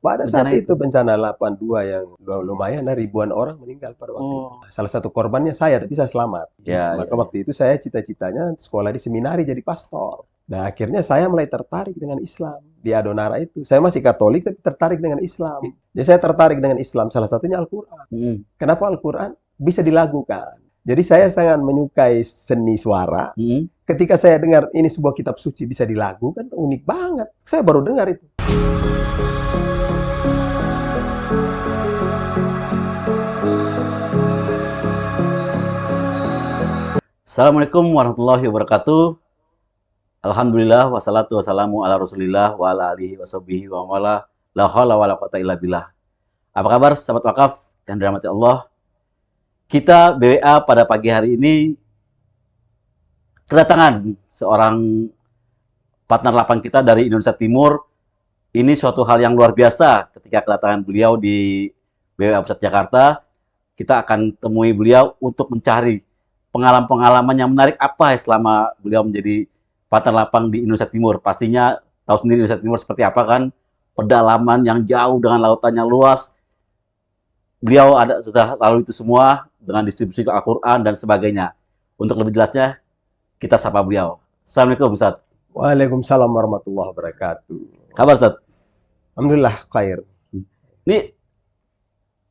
Pada saat bencana itu itu? bencana 82 yang lumayan ribuan orang meninggal pada waktu itu. Oh, Salah satu korbannya saya, tapi saya selamat. ya, Maka ya, ya. waktu itu saya cita-citanya sekolah di seminari jadi pastor. Nah, akhirnya saya mulai tertarik dengan Islam di Adonara itu. Saya masih Katolik tapi tertarik dengan Islam. Jadi saya tertarik dengan Islam, salah satunya Al-Quran. Hmm, Kenapa Al-Quran? Bisa dilakukan. Jadi saya sangat menyukai seni suara. hmm. Ketika saya dengar ini sebuah kitab suci bisa dilakukan, unik banget. Saya baru dengar itu. Assalamualaikum warahmatullahi wabarakatuh. Alhamdulillah wassalatu wassalamu ala Rasulillah wa ala alihi washabihi wa wala la haula wala quwata illa billah. Apa kabar sahabat wakaf yang dirahmati Allah? Kita BWA pada pagi hari ini kedatangan seorang partner lapang kita dari Indonesia Timur. Ini suatu hal yang luar biasa ketika kedatangan beliau di BWA Pusat Jakarta. Kita akan temui beliau untuk mencari pengalaman-pengalaman yang menarik apa selama beliau menjadi partner lapang di Indonesia Timur. Pastinya tahu sendiri Indonesia Timur seperti apa kan, pedalaman yang jauh dengan lautan yang luas. Beliau sudah lalu itu semua dengan distribusi Al-Quran dan sebagainya. Untuk lebih jelasnya, kita sapa beliau. Assalamualaikum Ustaz. Waalaikumsalam warahmatullahi wabarakatuh. Kabar Ustaz? Alhamdulillah khair. Ini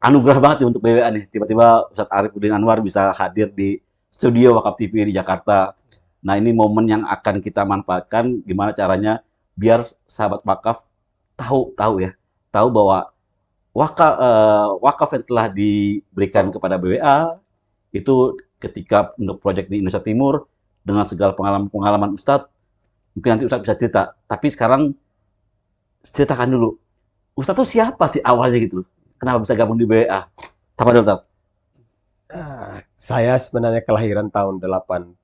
anugerah banget nih untuk BWA nih. Tiba-tiba Ustaz Arifuddin Anwar bisa hadir di studio Wakaf TV di Jakarta. Nah, ini momen yang akan kita manfaatkan gimana caranya biar sahabat wakaf tahu ya, tahu bahwa wakaf yang telah diberikan kepada BWA itu ketika untuk proyek di Indonesia Timur dengan segala pengalaman Ustadz, mungkin nanti Ustadz bisa cerita. Tapi sekarang ceritakan dulu, Ustadz tuh siapa sih awalnya gitu? Kenapa bisa gabung di BWA? Apa Ustadz? Saya sebenarnya kelahiran tahun 80,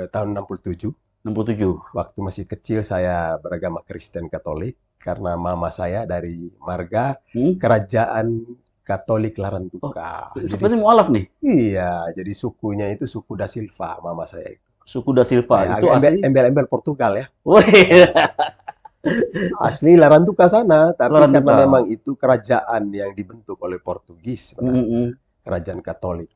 tahun 67. 67. Waktu masih kecil saya beragama Kristen Katolik karena mama saya dari marga Hmm? Kerajaan Katolik Oh, Larantuka. Ustadz mualaf nih, Iya, jadi sukunya itu suku Da Silva, mama saya itu. suku Da Silva. Ya, Itu agak asli. embel-embel Portugal ya. Wih, Ya, asli Larantuka sana, tapi karena Larantuka. memang itu kerajaan yang dibentuk oleh Portugis sebenarnya, Mm-mm. kerajaan Katolik.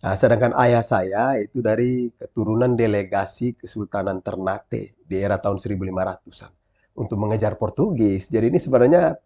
Nah, sedangkan ayah saya itu dari keturunan delegasi Kesultanan Ternate di era tahun 1500-an untuk mengejar Portugis. Jadi ini sebenarnya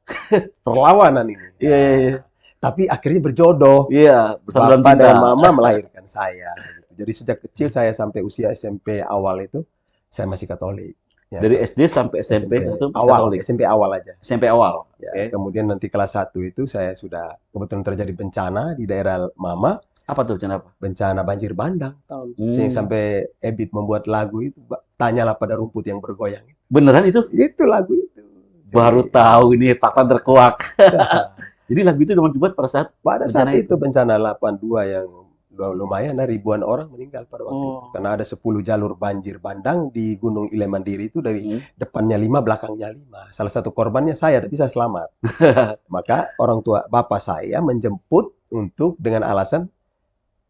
perlawanan ini. Iya, iya, iya. Tapi akhirnya berjodoh. Iya, bersama dalam Bapak cinta. dan mama melahirkan saya. Jadi sejak kecil saya sampai usia SMP awal itu saya masih Katolik. Ya, Dari SD sampai SMP itu masih awal, Katolik. SMP awal aja. SMP awal. Ya, Oke. kemudian nanti kelas 1 itu saya sudah kebetulan terjadi bencana di daerah mama, Apa tuh kenapa? bencana banjir bandang tahun. Hmm. Sampai Ebit membuat lagu itu, tanyalah pada rumput yang bergoyang. Beneran itu? Itu lagu itu. Baru tahu ini fakta terkuak. Jadi lagu itu memang dibuat pada saat Pada bencana saat itu itu. bencana 82 yang lumayan ribuan orang meninggal pada waktu itu. Oh. Karena ada 10 jalur banjir bandang di Gunung Ile Mandiri itu dari Hmm. depannya 5, belakangnya 5. Salah satu korbannya saya, tapi saya selamat. Maka orang tua bapak saya menjemput untuk dengan alasan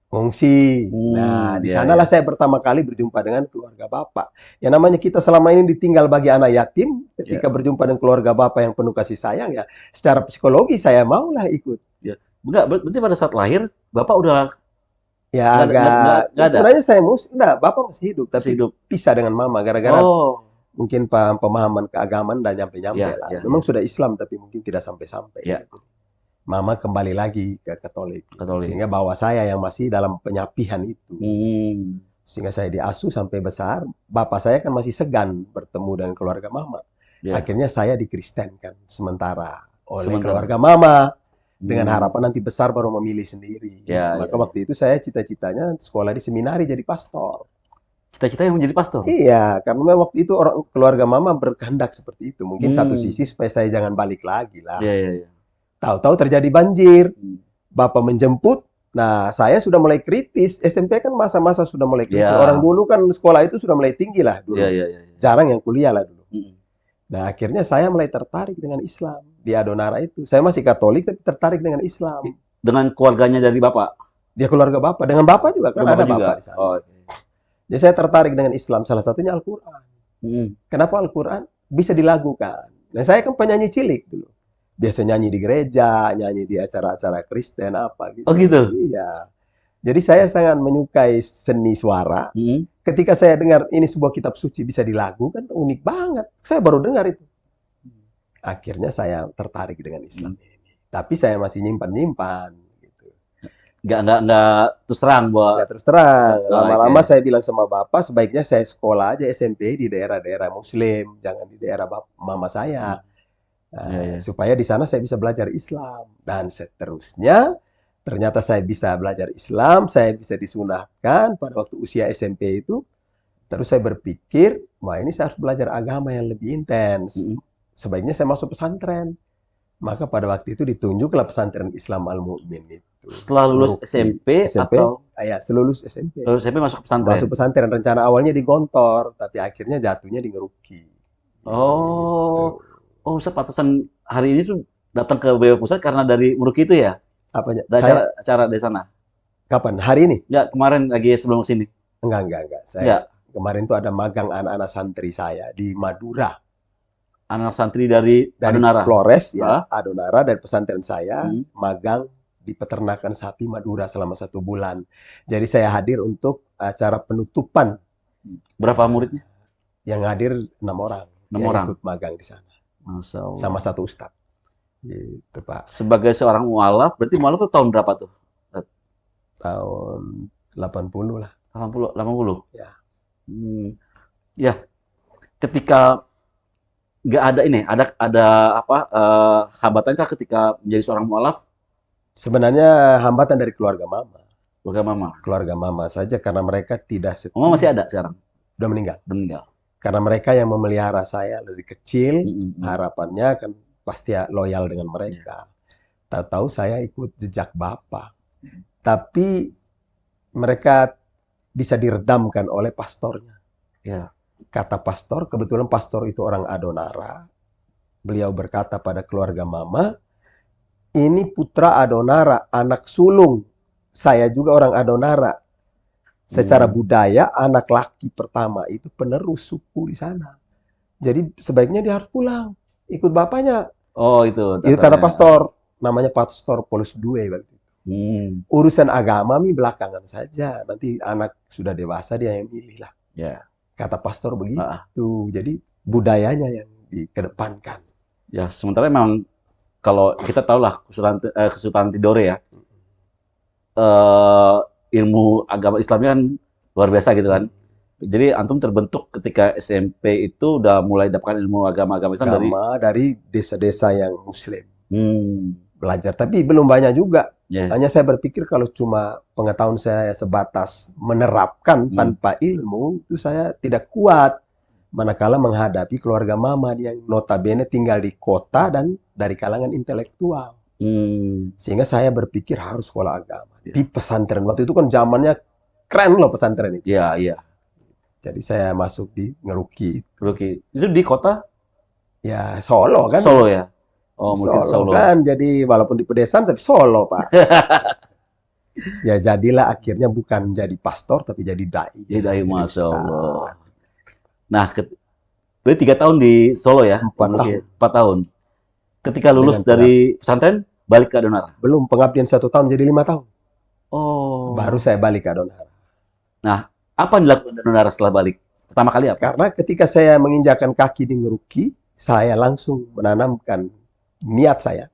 ngungsi. Nah, di Ya, sanalah ya. saya pertama kali berjumpa dengan keluarga bapak. Yang namanya kita selama ini ditinggal bagi anak yatim, ketika Ya. berjumpa dengan keluarga bapak yang penuh kasih sayang, ya secara psikologi saya maulah ikut. Ya. Enggak, berarti pada saat lahir Bapak udah Ya nggak agak, ada sebenarnya saya enggak, bapak masih hidup, masih tapi hidup. pisah dengan mama gara-gara Oh. mungkin pemahaman keagamaan dan nyampe-nyampe Ya, lah. ya, Memang ya. sudah Islam tapi mungkin tidak sampai-sampai. Ya. Mama kembali lagi ke Katolik. Katolik. Sehingga bawa saya yang masih dalam penyapihan itu. Hmm. Sehingga saya diasuh sampai besar. Bapak saya kan masih segan bertemu dengan keluarga mama. Ya. Akhirnya saya dikristenkan sementara oleh Sementara. keluarga mama. Dengan Hmm. harapan nanti besar baru memilih sendiri. Ya, Maka ya, waktu itu saya cita-citanya sekolah di seminari jadi pastor. Cita-cita yang menjadi pastor. Iya, karena memang waktu itu orang keluarga mama berkehendak seperti itu. Mungkin satu Hmm. sisi supaya saya jangan balik lagi lah. Ya, ya, ya. Tahu-tahu terjadi banjir. Hmm. Bapak menjemput. Nah, saya sudah mulai kritis. SMP kan masa-masa sudah mulai kritis. Ya. Orang dulu kan sekolah itu sudah mulai tinggi lah dulu. Ya, ya, ya. Jarang yang kuliah lah dulu. Hmm. Nah, akhirnya saya mulai tertarik dengan Islam di Adonara itu. Saya masih Katolik tapi tertarik dengan Islam. Dengan keluarganya dari Bapak. Dia keluarga bapak. Dengan bapak juga kan ada Bapak juga. bapak di sana. Oh. Jadi saya tertarik dengan Islam. Salah satunya Al-Quran. Hmm. Kenapa Al-Quran bisa dilakukan? Nah, saya kan penyanyi cilik dulu. biasa nyanyi di gereja, nyanyi di acara-acara Kristen apa gitu. Oh gitu. Iya. Jadi saya sangat menyukai seni suara. Hmm. Ketika saya dengar ini sebuah kitab suci bisa dilagu, kan unik banget. Saya baru dengar itu. Akhirnya saya tertarik dengan Islam ini. Tapi saya masih nyimpan-nyimpan. Gitu. Nggak terus terang bahwa Ya terus terang, lama-lama oke. saya bilang sama bapak, sebaiknya saya sekolah aja SMP di daerah-daerah Muslim, jangan di daerah mama saya. Ya, ya. Supaya di sana saya bisa belajar Islam. Dan seterusnya, ternyata saya bisa belajar Islam, saya bisa disunahkan pada waktu usia SMP itu. Terus saya berpikir, wah ini saya harus belajar agama yang lebih intens. Hmm. Sebaiknya saya masuk pesantren. Maka pada waktu itu ditunjuklah pesantren Islam Al-Mu'min itu. Setelah lulus Ngeruki. SMP atau Ya, selulus SMP. lulus SMP masuk pesantren? Masuk pesantren, rencana awalnya di Gontor, tapi akhirnya jatuhnya di Ngeruki. Oh, Gitu. oh, Ustaz, pantesan hari ini tuh datang ke BW Pusat karena dari Muruki itu ya? Apanya? Ada Saya acara dari sana? kapan? Hari ini? Enggak, kemarin lagi sebelum kesini? Enggak. Saya Enggak, kemarin tuh ada magang anak-anak santri saya di Madura. anak santri dari Dari Adonara? Flores ya, Hah? Adonara, dari pesantren saya, Hmm. magang di peternakan sapi Madura selama 1 bulan. Jadi saya hadir untuk acara penutupan. Berapa muridnya? Yang hadir 6 orang 6 yang orang. ikut magang di sana. Masya Allah. Sama 1 ustadz. Gitu Pak. Sebagai seorang mualaf, berarti mualaf itu tahun berapa tuh? Tahun 80 lah. 80? Ya. Ya, ketika nggak ada ini, ada apa, hambatankah ketika menjadi seorang mualaf? Sebenarnya hambatan dari keluarga mama. Bagaimana? Keluarga mama saja karena mereka tidak Mama masih ada sekarang? udah meninggal. Udah meninggal. Karena mereka yang memelihara saya dari kecil, Mm-mm. harapannya kan pasti loyal dengan mereka. Tahu-tahu saya ikut jejak bapak. Tapi mereka bisa diredamkan oleh pastornya. Ya. Kata pastor, kebetulan pastor itu orang Adonara. Beliau berkata pada keluarga mama, ini putra Adonara, anak sulung. Saya juga orang Adonara. Secara budaya, anak laki pertama itu penerus suku di sana. Jadi sebaiknya dia harus pulang, ikut bapaknya. Oh, itu Itu kata dasarnya. pastor, namanya Pastor Paulus II waktu itu. Urusan agama mi belakangan saja. Nanti anak sudah dewasa dia yang milih lah. Ya. Kata pastor begitu. Jadi budayanya yang dikedepankan. Ya, sementara memang kalau kita tahu lah Kesultanan Tidore ya, ilmu agama Islamnya kan luar biasa gitu kan. Jadi antum terbentuk ketika SMP itu udah mulai dapatkan ilmu agama-agama Islam dari desa-desa yang Muslim. Belajar, tapi belum banyak juga. Yeah. Hanya saya berpikir kalau cuma pengetahuan saya sebatas menerapkan tanpa ilmu, itu saya tidak kuat. Manakala menghadapi keluarga mama yang notabene tinggal di kota dan dari kalangan intelektual. Sehingga saya berpikir harus sekolah agama. Di pesantren. Waktu itu kan zamannya keren loh pesantren itu. Iya, iya. Jadi saya masuk di Ngeruki. Ngeruki. Itu di kota? Ya, Solo kan. Solo ya? Oh, mungkin Solo. Kan, jadi walaupun di pedesaan tapi Solo, Pak. Ya jadilah akhirnya bukan jadi pastor tapi jadi dai. Jadi dai, Masya Allah. Nah, berarti 3 tahun di Solo ya? 4 tahun. 4 tahun. Ketika lulus dari pesantren, balik ke Adonara? Belum, pengabdian 1 tahun jadi 5 tahun. Oh. Baru saya balik ke Adonara. Nah, apa yang dilakukan Adonara setelah balik? Pertama kali apa? Karena ketika saya menginjakan kaki di Ngeruki, saya langsung menanamkan niat saya.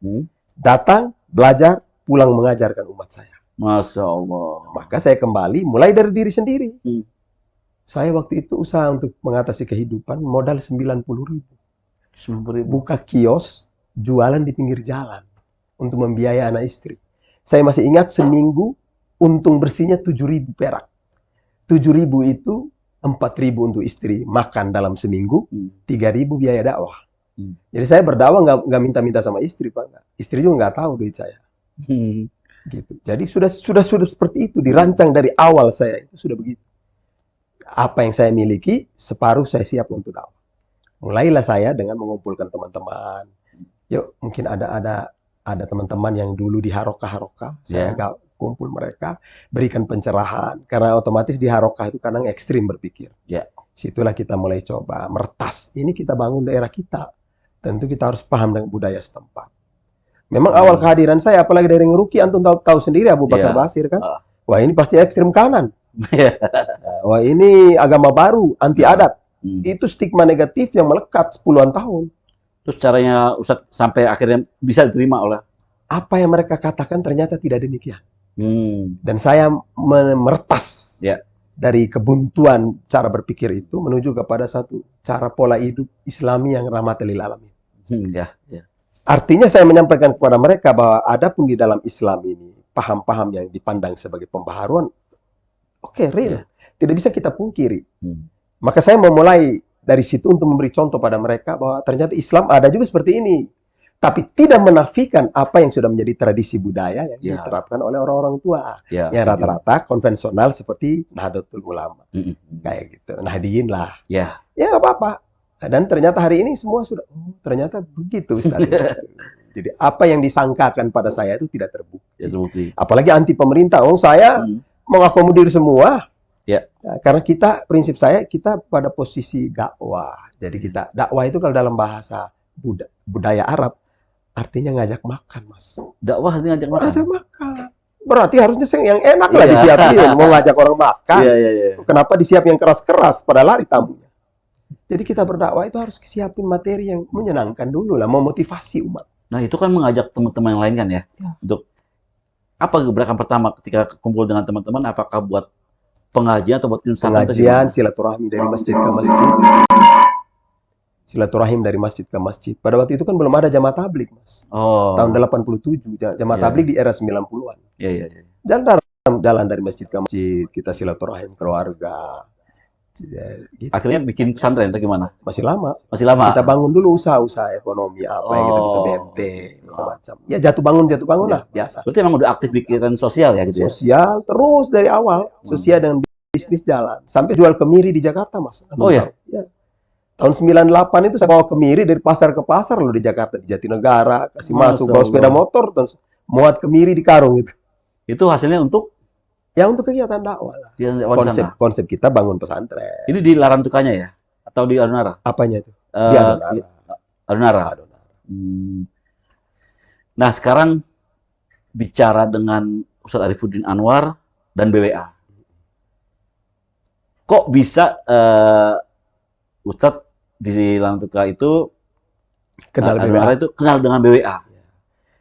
Datang, belajar, pulang mengajarkan umat saya. Masya Allah. Maka saya kembali, mulai dari diri sendiri. Saya waktu itu usaha untuk mengatasi kehidupan, modal 90.000. Buka kios, jualan di pinggir jalan untuk membiayai anak istri. Saya masih ingat seminggu untung bersihnya 7.000 perak. 7.000 itu 4.000 untuk istri makan dalam seminggu, 3.000 biaya dakwah. Jadi saya berdakwah nggak minta-minta sama istri, Pak. Istri juga nggak tahu duit saya. Gitu. Jadi sudah seperti itu, dirancang dari awal saya itu sudah begitu. Apa yang saya miliki, separuh saya siap untuk dakwah. Mulailah saya dengan mengumpulkan teman-teman. Yuk, mungkin ada teman-teman yang dulu di Haroka, saya kumpul mereka, berikan pencerahan. Karena otomatis di Haroka itu kadang ekstrim berpikir. Situlah kita mulai coba meretas. Ini kita bangun daerah kita. Tentu kita harus paham dengan budaya setempat. Memang awal kehadiran saya, apalagi dari Ngeruki, antum tahu sendiri Abu Bakar Iya. Basir kan. Ah. Wah ini pasti ekstrem kanan. Iya. Wah ini agama baru, anti adat. Hmm. Itu stigma negatif yang melekat puluhan tahun. Terus caranya Ustadz sampai akhirnya bisa diterima oleh Apa yang mereka katakan ternyata tidak demikian. Hmm. Dan saya meretas Ya. dari kebuntuan cara berpikir itu menuju kepada satu cara pola hidup Islami yang rahmatan lil alamin. Ya, ya. Artinya saya menyampaikan kepada mereka bahwa adapun di dalam Islam ini paham-paham yang dipandang sebagai pembaharuan, oke, real. Ya. Tidak bisa kita pungkiri. Hmm. Maka saya memulai dari situ untuk memberi contoh pada mereka bahwa ternyata Islam ada juga seperti ini. Tapi tidak menafikan apa yang sudah menjadi tradisi budaya yang Ya. diterapkan oleh orang-orang tua. Ya, Yang rata-rata konvensional seperti Nahdlatul Ulama. Hmm. Kayak gitu. Nahdiyin lah. Ya. Ya nggak apa-apa. Dan ternyata hari ini semua sudah, ternyata begitu Ustaz. Jadi apa yang disangkakan pada saya itu tidak terbukti. Ya, terbukti. Apalagi anti pemerintah. Oh saya mengakomodir semua. Ya. Nah, karena prinsip saya, kita pada posisi dakwah. Jadi kita, dakwah itu kalau dalam bahasa budaya Arab, artinya ngajak makan, Mas. Dakwah ini ngajak makan. Ngajak makan. Berarti harusnya yang enak lah Iya. disiapin. Mau ngajak orang makan. Iya, iya, iya. Kenapa disiap yang keras-keras pada lari tamunya? Jadi kita berdakwah itu harus siapin materi yang menyenangkan dulu lah, memotivasi umat. Nah, itu kan mengajak teman-teman yang lain kan ya? Ya. Untuk apa gebrakan pertama ketika kumpul dengan teman-teman? Apakah buat pengajian atau buat insan? Pengajian, silaturahmi dari masjid ke masjid. Silaturahim dari masjid ke masjid. Pada waktu itu kan belum ada jamaah tablik, Mas. Oh. Tahun 87, jamaah Iya. tablik di era 90-an. Iya, iya, iya. Jalan dari masjid ke masjid, kita silaturahim keluarga. Ya, gitu. Akhirnya bikin pesantren atau gimana? Masih lama. Masih lama. Kita bangun dulu usaha-usaha ekonomi apa yang kita bisa BMT, macam-macam. Ya jatuh bangun lah, biasa. Berarti emang udah aktif bikin sosial ya gitu ya? Sosial terus dari awal, sosial dan bisnis jalan. Sampai jual kemiri di Jakarta, Mas. Oh ya? Ya. Tahun 98 itu saya bawa kemiri dari pasar ke pasar loh di Jakarta, di Jatinegara, kasih masuk, bawa sepeda motor, terus muat kemiri di karung itu. Itu hasilnya untuk? Ya untuk kegiatan dakwah lah. Konsep kita bangun pesantren. Ini di Larantukanya ya? Atau di Adonara? Apanya itu? Di Adonara. Nah sekarang bicara dengan Ustadz Arifuddin Anwar dan BWA. Kok bisa Ustadz di Larantuka itu kenal BWA itu kenal dengan BWA?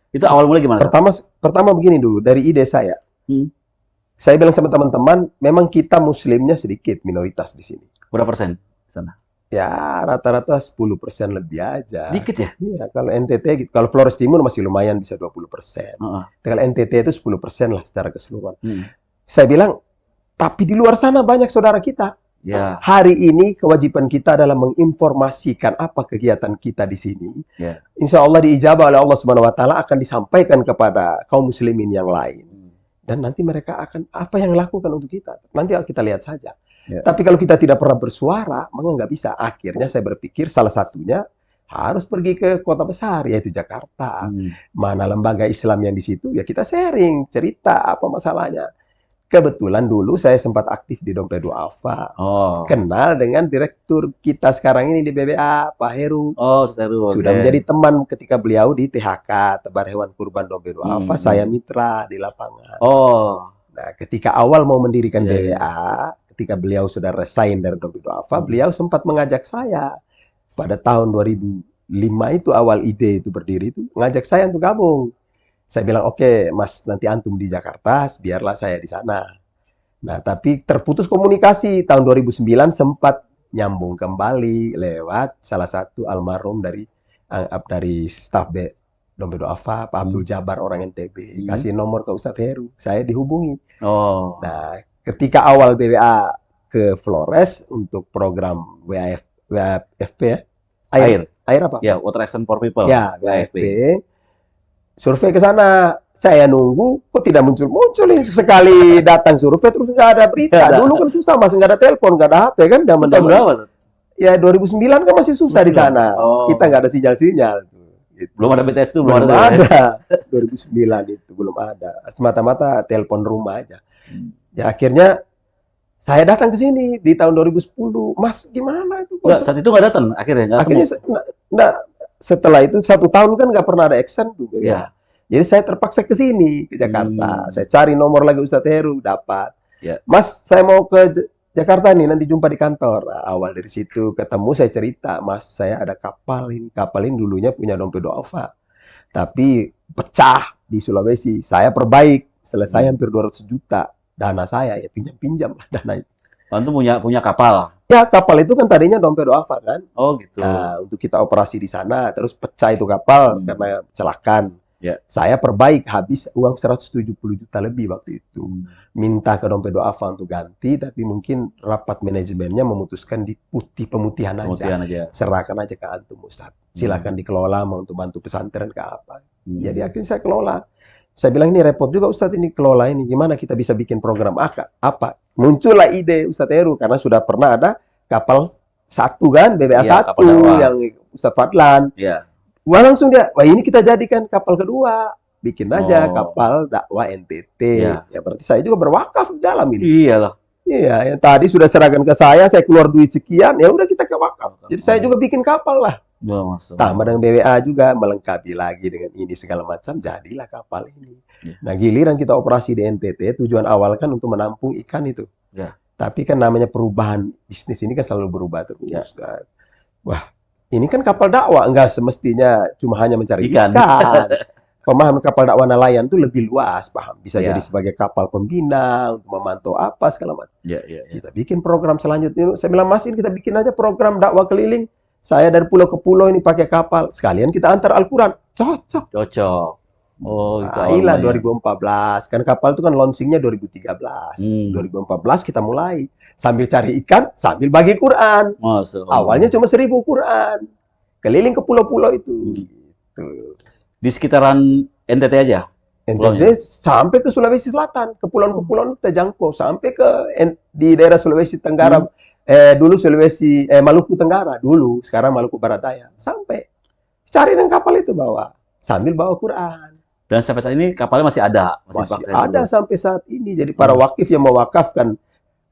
Itu awal mulai gimana? Pertama begini dulu, dari ide saya. Saya bilang sama teman-teman, memang kita muslimnya sedikit, minoritas di sini. Berapa persen di sana? Ya rata-rata 10% lebih aja. Dikit ya? Iya, kalau NTT gitu. Kalau Flores Timur masih lumayan bisa 20%. Kalau NTT itu 10% lah secara keseluruhan. Saya bilang, tapi di luar sana banyak saudara kita. Ya. Hari ini kewajiban kita adalah menginformasikan apa kegiatan kita di sini. Ya. Insya Allah diijabah oleh Allah Subhanahu Wa Taala, akan disampaikan kepada kaum muslimin yang lain. Dan nanti mereka akan apa yang lakukan untuk kita. Nanti kita lihat saja. Ya. Tapi kalau kita tidak pernah bersuara, maka nggak bisa. Akhirnya saya berpikir salah satunya harus pergi ke kota besar, yaitu Jakarta. Mana lembaga Islam yang di situ, ya kita sharing, cerita apa masalahnya. Kebetulan dulu saya sempat aktif di Dompet Duafa. Kenal dengan direktur kita sekarang ini di BBA, Pak Heru. Sudah menjadi teman ketika beliau di THK, Tebar Hewan Kurban Dompet Duafa. Saya mitra di lapangan. Nah, ketika awal mau mendirikan BBA, ketika beliau sudah resign dari Dompet Duafa, beliau sempat mengajak saya. Pada tahun 2005 itu awal ide itu berdiri itu, ngajak saya untuk gabung. Saya bilang, oke, Mas, nanti antum di Jakarta, biarlah saya di sana. Nah, tapi terputus komunikasi. Tahun 2009 sempat nyambung kembali lewat salah satu almarhum dari staf Dompet Duafa, Pak Abdul Jabar, orang NTB. Kasih nomor ke Ustadz Heru. Saya dihubungi. Nah, ketika awal BWA ke Flores untuk program WAFP ya? Air apa? Ya, Water Action for People. Ya, WAFP. Survei ke sana, saya nunggu, kok tidak muncul ini sekali datang survei terus nggak ada berita. Dulu kan susah, masih nggak ada telepon, nggak ada HP kan zaman berapa tuh? Ya 2009 kan masih susah di sana. Kita nggak ada sinyal-sinyal. Gitu. Belum ada BTS itu, belum ada. 2009 itu belum ada. Semata-mata telepon rumah aja. Ya akhirnya saya datang ke sini di tahun 2010. Mas, gimana itu? Saat itu nggak datang akhirnya? Akhirnya setelah itu 1 tahun kan nggak pernah ada action tuh. Ya. Jadi saya terpaksa ke sini, ke Jakarta. Saya cari nomor lagi Ustadz Heru, dapat. Ya. Mas, saya mau ke Jakarta nih, nanti jumpa di kantor. Nah, awal dari situ ketemu, saya cerita, Mas, saya ada kapal ini. Kapal ini dulunya punya dompet duafa, tapi pecah di Sulawesi. Saya perbaik, selesai hampir 200 juta. Dana saya ya pinjam-pinjam lah dana itu. Antum punya kapal. Ya, kapal itu kan tadinya dompet duafa kan. Oh gitu. Nah, untuk kita operasi di sana, terus pecah itu kapal karena kecelakaan. Ya. Saya perbaik, habis uang 170 juta lebih waktu itu. Minta ke dompet duafa untuk ganti, tapi mungkin rapat manajemennya memutuskan pemutihan aja. Serahkan aja ke antum Ustadz. Silakan dikelola mau untuk bantu pesantren ke apa. Jadi akhirnya saya kelola. Saya bilang ini repot juga Ustadz ini kelola ini. Gimana kita bisa bikin program apa? Muncullah ide Ustadz Heru karena sudah pernah ada kapal satu kan, BBA 1 yang Ustadz Fadlan. Iya. Wah langsung dia, wah ini kita jadikan kapal kedua. Bikin aja kapal dakwah NTT. Ya berarti saya juga berwakaf di dalam ini. Iyalah. Iya, yang tadi sudah serahkan ke saya keluar duit sekian, ya udah kita ke wakaf. Jadi saya juga bikin kapal lah. Tambah dengan BWA juga, melengkapi lagi dengan ini segala macam, jadilah kapal ini. Nah giliran kita operasi di NTT, tujuan awal kan untuk menampung ikan itu. Tapi kan namanya perubahan bisnis ini kan selalu berubah terus kan. Wah, ini kan kapal dakwah, enggak semestinya cuma hanya mencari ikan. Pemahaman kapal dakwah nelayan itu lebih luas, paham. Bisa jadi sebagai kapal pembina, untuk memantau apa segala macam. Kita bikin program selanjutnya. Saya bilang, Mas, ini kita bikin aja program dakwah keliling. Saya dari pulau ke pulau ini pakai kapal. Sekalian kita antar Al-Quran. Cocok. Oh, inilah 2014. Kan kapal itu kan launchingnya 2013. 2014 kita mulai. Sambil cari ikan, sambil bagi Quran. Awalnya cuma 1.000 Quran. Keliling ke pulau-pulau itu. Di sekitaran NTT aja? NTT sampai ke Sulawesi Selatan. Kepulauan-kepulauan kita jangkau. Sampai ke di daerah Sulawesi Tenggara. Dulu Sulawesi, Maluku Tenggara. Dulu, sekarang Maluku Barat Daya. Sampai. Cari dengan kapal itu bawa. Sambil bawa Quran. Dan sampai saat ini kapalnya masih ada? Masih ada sampai saat ini. Jadi para wakif yang mewakafkan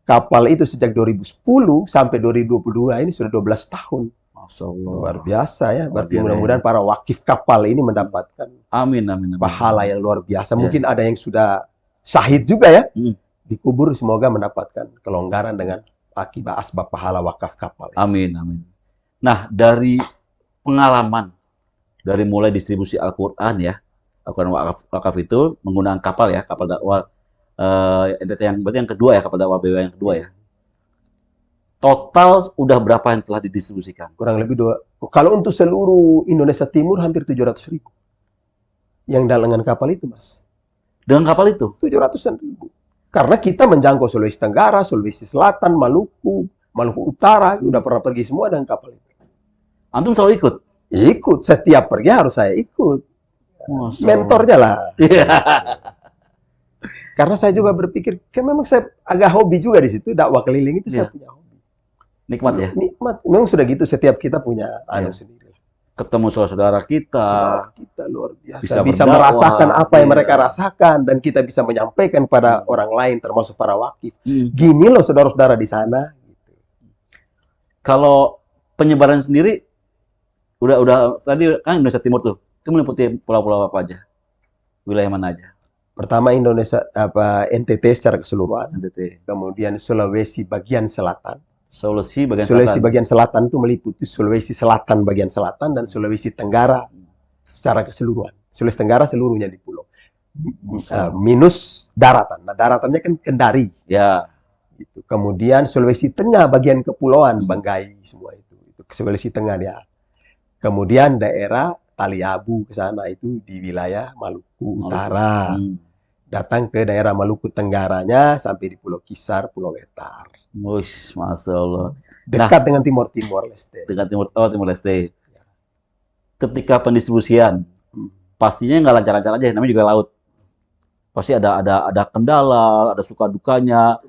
kapal itu sejak 2010 sampai 2022 ini sudah 12 tahun. Luar biasa ya. Berarti mudah-mudahan para wakif kapal ini mendapatkan pahala yang luar biasa. Mungkin ada yang sudah syahid juga ya. Dikubur, semoga mendapatkan kelonggaran dengan akibat asbab pahala wakaf kapal. Amin. Nah, dari pengalaman dari mulai distribusi Al-Quran ya, Al-Quran wakaf itu menggunakan kapal ya, kapal dakwah NTT yang berarti yang kedua ya, kapal dakwah BWA yang kedua ya. Total udah berapa yang telah didistribusikan? Kurang lebih kalau untuk seluruh Indonesia Timur hampir 700.000 yang dengan kapal itu, Mas. Dengan kapal itu? 700.000. Karena kita menjangkau Sulawesi Tenggara, Sulawesi Selatan, Maluku Utara, udah pernah pergi semua dengan kapal itu. Antum selalu ikut? Ikut, setiap pergi harus saya ikut. Mentornya lah. Karena saya juga berpikir, kan memang saya agak hobi juga di situ, dakwah keliling itu saya punya hobi. Nikmat ya? Nikmat. Memang sudah gitu, setiap kita punya sendiri. Ketemu saudara kita luar biasa. Bisa merasakan apa yang mereka rasakan, dan kita bisa menyampaikan pada orang lain, termasuk para wakif. Gini loh saudara-saudara di sana. Gitu. Kalau penyebaran sendiri, udah tadi kan Indonesia Timur tuh, itu meliputi pulau-pulau apa aja? Wilayah mana aja? Pertama Indonesia NTT secara keseluruhan. Kemudian Sulawesi bagian selatan. Sulawesi bagian selatan itu meliputi Sulawesi Selatan bagian selatan dan Sulawesi Tenggara secara keseluruhan. Sulawesi Tenggara seluruhnya di pulau. Minus daratan. Nah, daratannya kan Kendari. Ya. Gitu. Kemudian Sulawesi Tengah bagian kepulauan, Banggai semua itu. Sulawesi Tengah dia. Kemudian daerah Taliabu ke sana itu di wilayah Maluku Utara. Datang ke daerah Maluku Tenggaranya sampai di Pulau Kisar, Pulau Wetar. Masya Allah. Dekat dengan Timor Leste. Timor Leste. Ketika pendistribusian, pastinya nggak lancar-lancar aja, namanya juga laut. Pasti ada kendala, ada suka dukanya.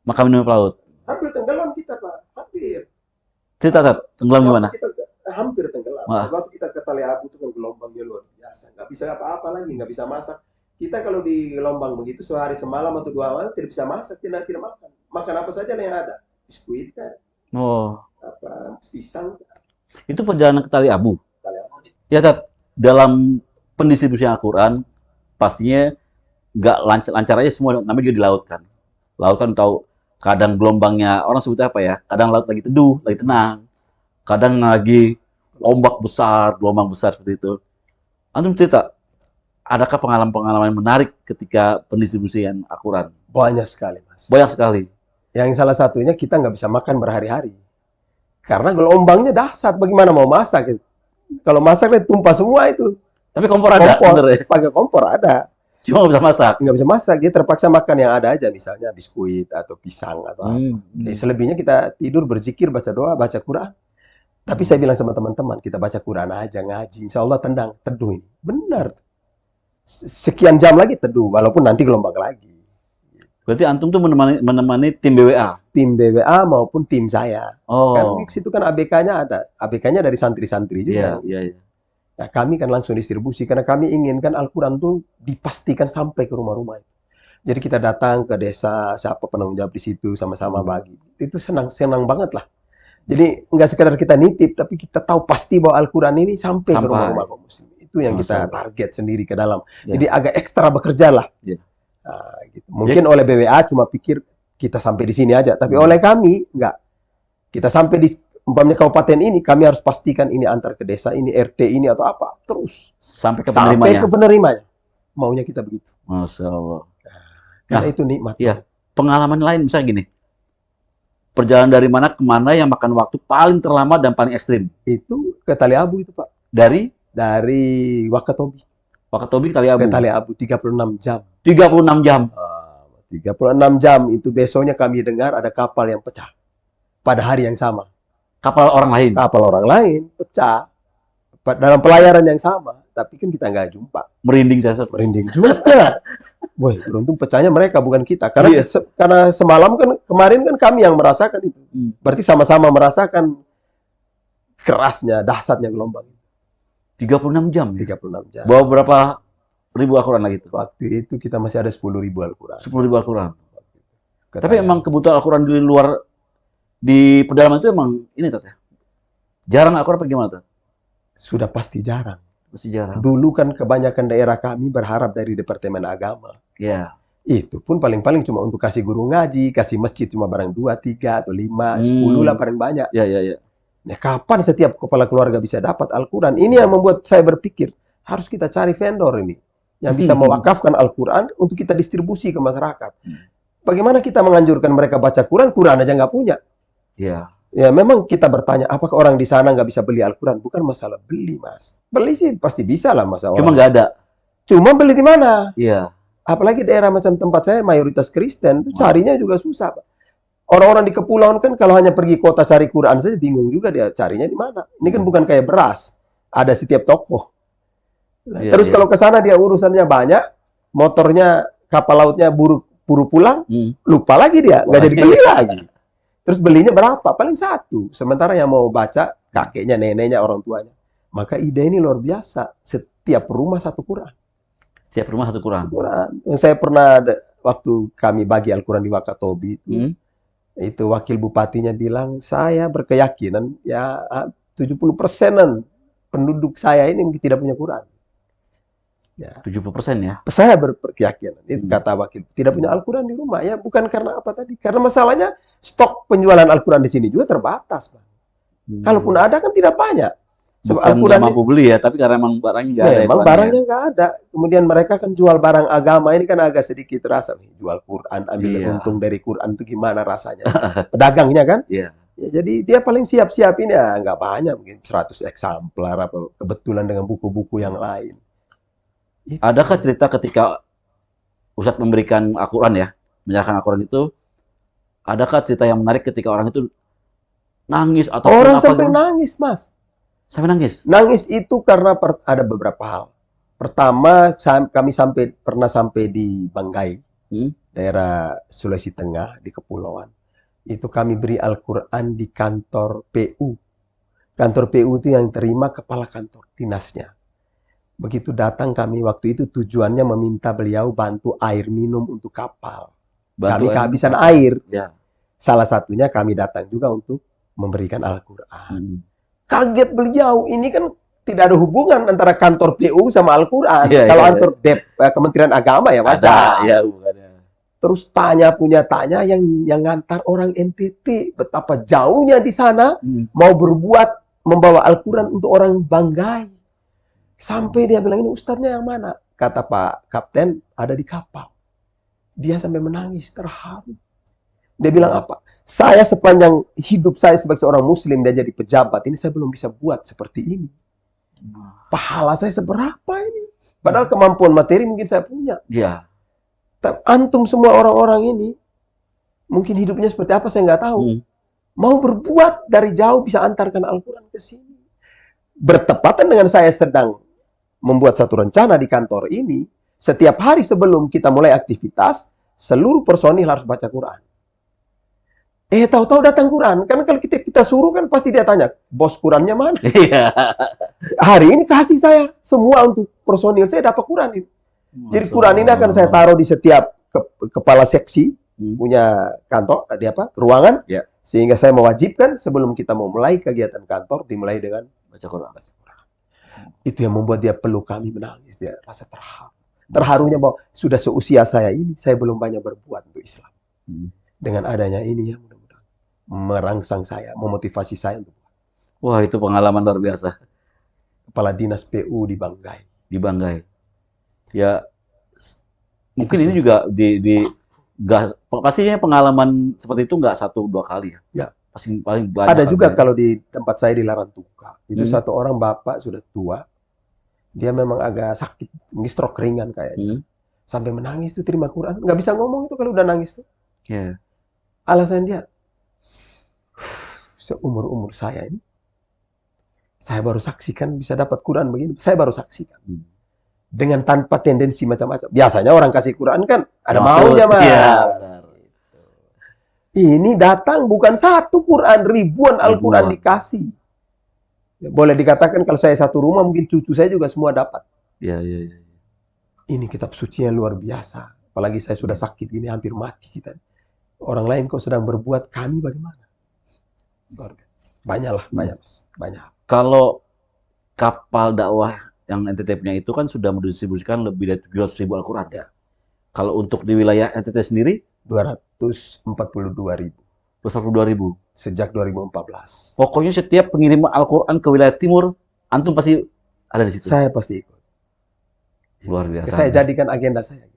Makan minumnya pelaut. Hampir tenggelam kita, Pak. Hampir. Cerita, tenggelam gimana? Hampir tenggelam. Waktu kita ke Taliabu itu kan gelombangnya luar biasa. Nggak bisa apa-apa lagi, nggak bisa masak. Kita kalau di gelombang begitu sehari semalam atau 2 malam tidak bisa masak, tidak makan. Makan apa saja yang ada. Biskuit kan. Pisang. Itu perjalanan ke Tali Abu. Ya, Tat, dalam pendistribusian Al-Quran, pastinya nggak lancar-lancar aja semua, namanya juga di laut kan. Laut kan tahu, kadang gelombangnya, orang sebutnya apa ya, kadang laut lagi teduh, lagi tenang, kadang lagi ombak besar, gelombang besar seperti itu. Antum cerita, adakah pengalaman-pengalaman menarik ketika pendistribusian Al-Quran? Banyak sekali, Mas. Banyak sekali. Yang salah satunya kita nggak bisa makan berhari-hari. Karena gelombangnya dahsyat, bagaimana mau masak? Kalau masak, tumpah semua itu. Tapi kompor ada Kompor, sebenarnya. pakai kompor ada. Cuma nggak bisa masak. Nggak bisa masak, dia terpaksa makan yang ada aja, misalnya biskuit atau pisang atau apa. Jadi Hmm. selebihnya kita tidur, berzikir, baca doa, baca Quran. Tapi saya bilang sama teman-teman, kita baca Quran aja, ngaji. Insya Allah tendang, teduh ini. Benar. Sekian jam lagi teduh, walaupun nanti gelombang lagi. Berarti antum tuh menemani tim BWA. Tim BWA maupun tim saya. Kan Oh, di situ kan ABK-nya ada. ABK-nya dari santri-santri iya, juga. iya, iya. Nah, kami kan langsung distribusi karena kami inginkan Al-Quran tuh dipastikan sampai ke rumah-rumah. Jadi kita datang ke desa, siapa penanggung jawab di situ, sama-sama bagi. Itu senang banget lah. Jadi nggak sekadar kita nitip, tapi kita tahu pasti bahwa Al-Quran ini sampai ke Sampai. rumah-rumah kaum muslim. Itu yang Masya kita Allah. target sendiri ke dalam. Ya. Jadi agak ekstra bekerja lah. Ya. Nah, gitu. Mungkin oleh BWA cuma pikir kita sampai di sini aja, tapi Hmm. oleh kami nggak. Kita sampai di umpamanya kabupaten ini, kami harus pastikan ini antar ke desa ini, RT ini atau apa, terus Sampai ke sampai penerimanya. ke penerimanya. Maunya kita begitu. Masya Allah. Karena Nah, itu nikmat. iya. Pengalaman lain misalnya gini. Perjalanan dari mana ke mana yang makan waktu paling terlama dan paling ekstrim? Itu ke Tali Abu itu, Pak. Dari Dari Wakatobi Wakatobi ke Tali ke Abu. Tali Abu 36 jam. 36 jam. 36 jam itu besoknya kami dengar ada kapal yang pecah. Pada hari yang sama. Kapal orang lain. Kapal orang lain pecah. Dalam pelayaran yang sama. Tapi kan kita nggak jumpa. Merinding saya. Merinding juga. Woi, beruntung pecahnya mereka bukan kita. Karena Iya. karena semalam kan, kemarin kan kami yang merasakan itu. Berarti sama-sama merasakan kerasnya, dahsyatnya gelombang. 36 jam. 36 jam. Bawa berapa ribu Al-Quran lagi itu? Waktu itu kita masih ada 10.000 Al-Quran. 10.000 Al-Quran. Ke Tapi Tali emang Abu. kebutuhan Al-Quran di luar, di pedalaman itu emang ini Tat ya? Jarang Al-Quran apa gimana Tat? Sudah pasti jarang. Masih jarang. Dulu kan kebanyakan daerah kami berharap dari Departemen Agama. Ya. Itu pun paling-paling cuma untuk kasih guru ngaji, kasih masjid cuma barang 2, 3, atau 5, 10 lah paling banyak. Ya, ya, ya. Nah, kapan setiap kepala keluarga bisa dapat Al-Quran? Ini yang membuat saya berpikir, harus kita cari vendor ini. Yang bisa mewakafkan Al-Quran untuk kita distribusi ke masyarakat. Bagaimana kita menganjurkan mereka baca Quran, Quran aja nggak punya. Ya. Ya memang kita bertanya, apakah orang di sana nggak bisa beli Al-Quran? Bukan masalah beli, Mas. Beli sih pasti bisa lah masa Cuma orang. nggak ada. Cuma beli di mana? Iya. Apalagi daerah macam tempat saya mayoritas Kristen, itu carinya juga susah, Pak. Orang-orang di kepulauan kan kalau hanya pergi kota cari Quran saja bingung juga dia carinya di mana. Ini kan bukan kayak beras, ada setiap toko. Nah, Iya, terus iya. kalau ke sana dia urusannya banyak, motornya kapal lautnya buru pulang, lupa lagi dia, nggak jadi beli lagi. Terus belinya berapa? Paling 1. Sementara yang mau baca kakeknya, neneknya, orang tuanya. Maka ide ini luar biasa. Setiap rumah 1 Quran. Setiap rumah 1 Quran. Quran. Saya pernah waktu kami bagi Al-Quran di Wakatobi itu wakil bupatinya bilang, saya berkeyakinan ya 70%-an penduduk saya ini mungkin tidak punya Quran. Ya. 70% ya. Saya berkeyakinan, itu kata wakil, tidak punya Al-Quran di rumah. Ya bukan karena apa tadi, karena masalahnya stok penjualan Al-Quran di sini juga terbatas, Pak. Kalaupun ada kan tidak banyak. Bukan nggak mampu beli ya, tapi karena emang barangnya nggak ada. Memang barangnya nggak ada. Kemudian mereka kan jual barang agama ini kan agak sedikit rasa. Jual Quran, ambil untung dari Quran itu gimana rasanya. Pedagangnya kan. Iya. Ya, jadi dia paling siap-siap ini ya nggak banyak. Mungkin 100 eksemplar apa kebetulan dengan buku-buku yang lain. Adakah cerita ketika Ustadz memberikan Al-Quran ya, menyerahkan Al-Quran itu, adakah cerita yang menarik ketika orang itu nangis atau orang apa sampai gitu? nangis, Mas. Sampai nangis? Nangis itu karena ada beberapa hal. Pertama, kami pernah sampai di Banggai, daerah Sulawesi Tengah, di kepulauan. Itu kami beri Al-Quran di kantor PU. Kantor PU itu yang terima kepala kantor dinasnya. Begitu datang kami waktu itu tujuannya meminta beliau bantu air minum untuk kapal. Kami kehabisan air. Ya. Salah satunya kami datang juga untuk memberikan Al-Quran. Kaget beliau, ini kan tidak ada hubungan antara kantor PU sama Al-Quran. Iya, Kalau iya, kantor Kementerian Agama ya ada, wajar. ya bukannya. Terus tanya yang ngantar orang NTT, betapa jauhnya di sana, mau berbuat, membawa Al-Quran untuk orang Banggai. Sampai dia bilang, ini ustadznya yang mana? Kata Pak Kapten, ada di kapal. Dia sampai menangis, terharu. Dia bilang apa? Saya sepanjang hidup saya sebagai seorang muslim dan jadi pejabat, ini saya belum bisa buat seperti ini. Pahala saya seberapa ini? Padahal kemampuan materi mungkin saya punya. Iya. Antum semua orang-orang ini, mungkin hidupnya seperti apa saya nggak tahu. Mau berbuat dari jauh bisa antarkan Al-Quran ke sini. Bertepatan dengan saya sedang membuat satu rencana di kantor ini, setiap hari sebelum kita mulai aktivitas, seluruh personil harus baca Quran. Tahu-tahu datang Quran. Kan kalau kita suruh kan pasti dia tanya, bos Qurannya mana? Iya. Hari ini kasih saya semua untuk personil saya dapat Quran ini. Jadi Quran ini akan saya taruh di setiap kepala seksi punya kantor, di ruangan, sehingga saya mewajibkan sebelum kita mau mulai kegiatan kantor dimulai dengan baca Quran. Itu yang membuat dia peluk kami menangis, dia rasa terharu. Terharunya bahwa sudah seusia saya ini, saya belum banyak berbuat untuk Islam. Dengan adanya ini ya mudah-mudahan merangsang saya, memotivasi saya untuk. Wah, itu pengalaman luar biasa. Kepala Dinas PU di Banggai. Di Banggai. Ya, mungkin ini juga pastinya pengalaman seperti itu nggak 1-2 kali ya. Ya. Pasti paling banyak. Ada juga kalau di tempat saya di Larantuka. Itu satu orang bapak sudah tua. Dia memang agak sakit, stroke ringan kayaknya. Sampai menangis tuh terima Quran. Nggak bisa ngomong itu kalau udah nangis tuh. Yeah. Alasan dia, seumur-umur saya ini, saya baru saksikan bisa dapat Quran begini. Saya baru saksikan. Dengan tanpa tendensi macam-macam. Biasanya orang kasih Quran kan ada maunya, Mas. Ya, ini datang bukan satu Quran, ribuan Al-Quran dikasih. Ya, boleh dikatakan kalau saya satu rumah, mungkin cucu saya juga semua dapat. Ya. Ini kitab suci yang luar biasa. Apalagi saya sudah sakit gini, hampir mati kita. Orang lain kok sedang berbuat, kami bagaimana? Banyak, Mas. Banyak. Kalau kapal dakwah yang NTT punya itu kan sudah mendistribusikan lebih dari 700.000 Al-Quran. Ya. Kalau untuk di wilayah NTT sendiri? 242.000. 242.000? Sejak 2014. Pokoknya setiap pengiriman Al-Quran ke wilayah timur, antum pasti ada di situ? Saya pasti ikut. Luar biasa. Saya jadikan agenda saya.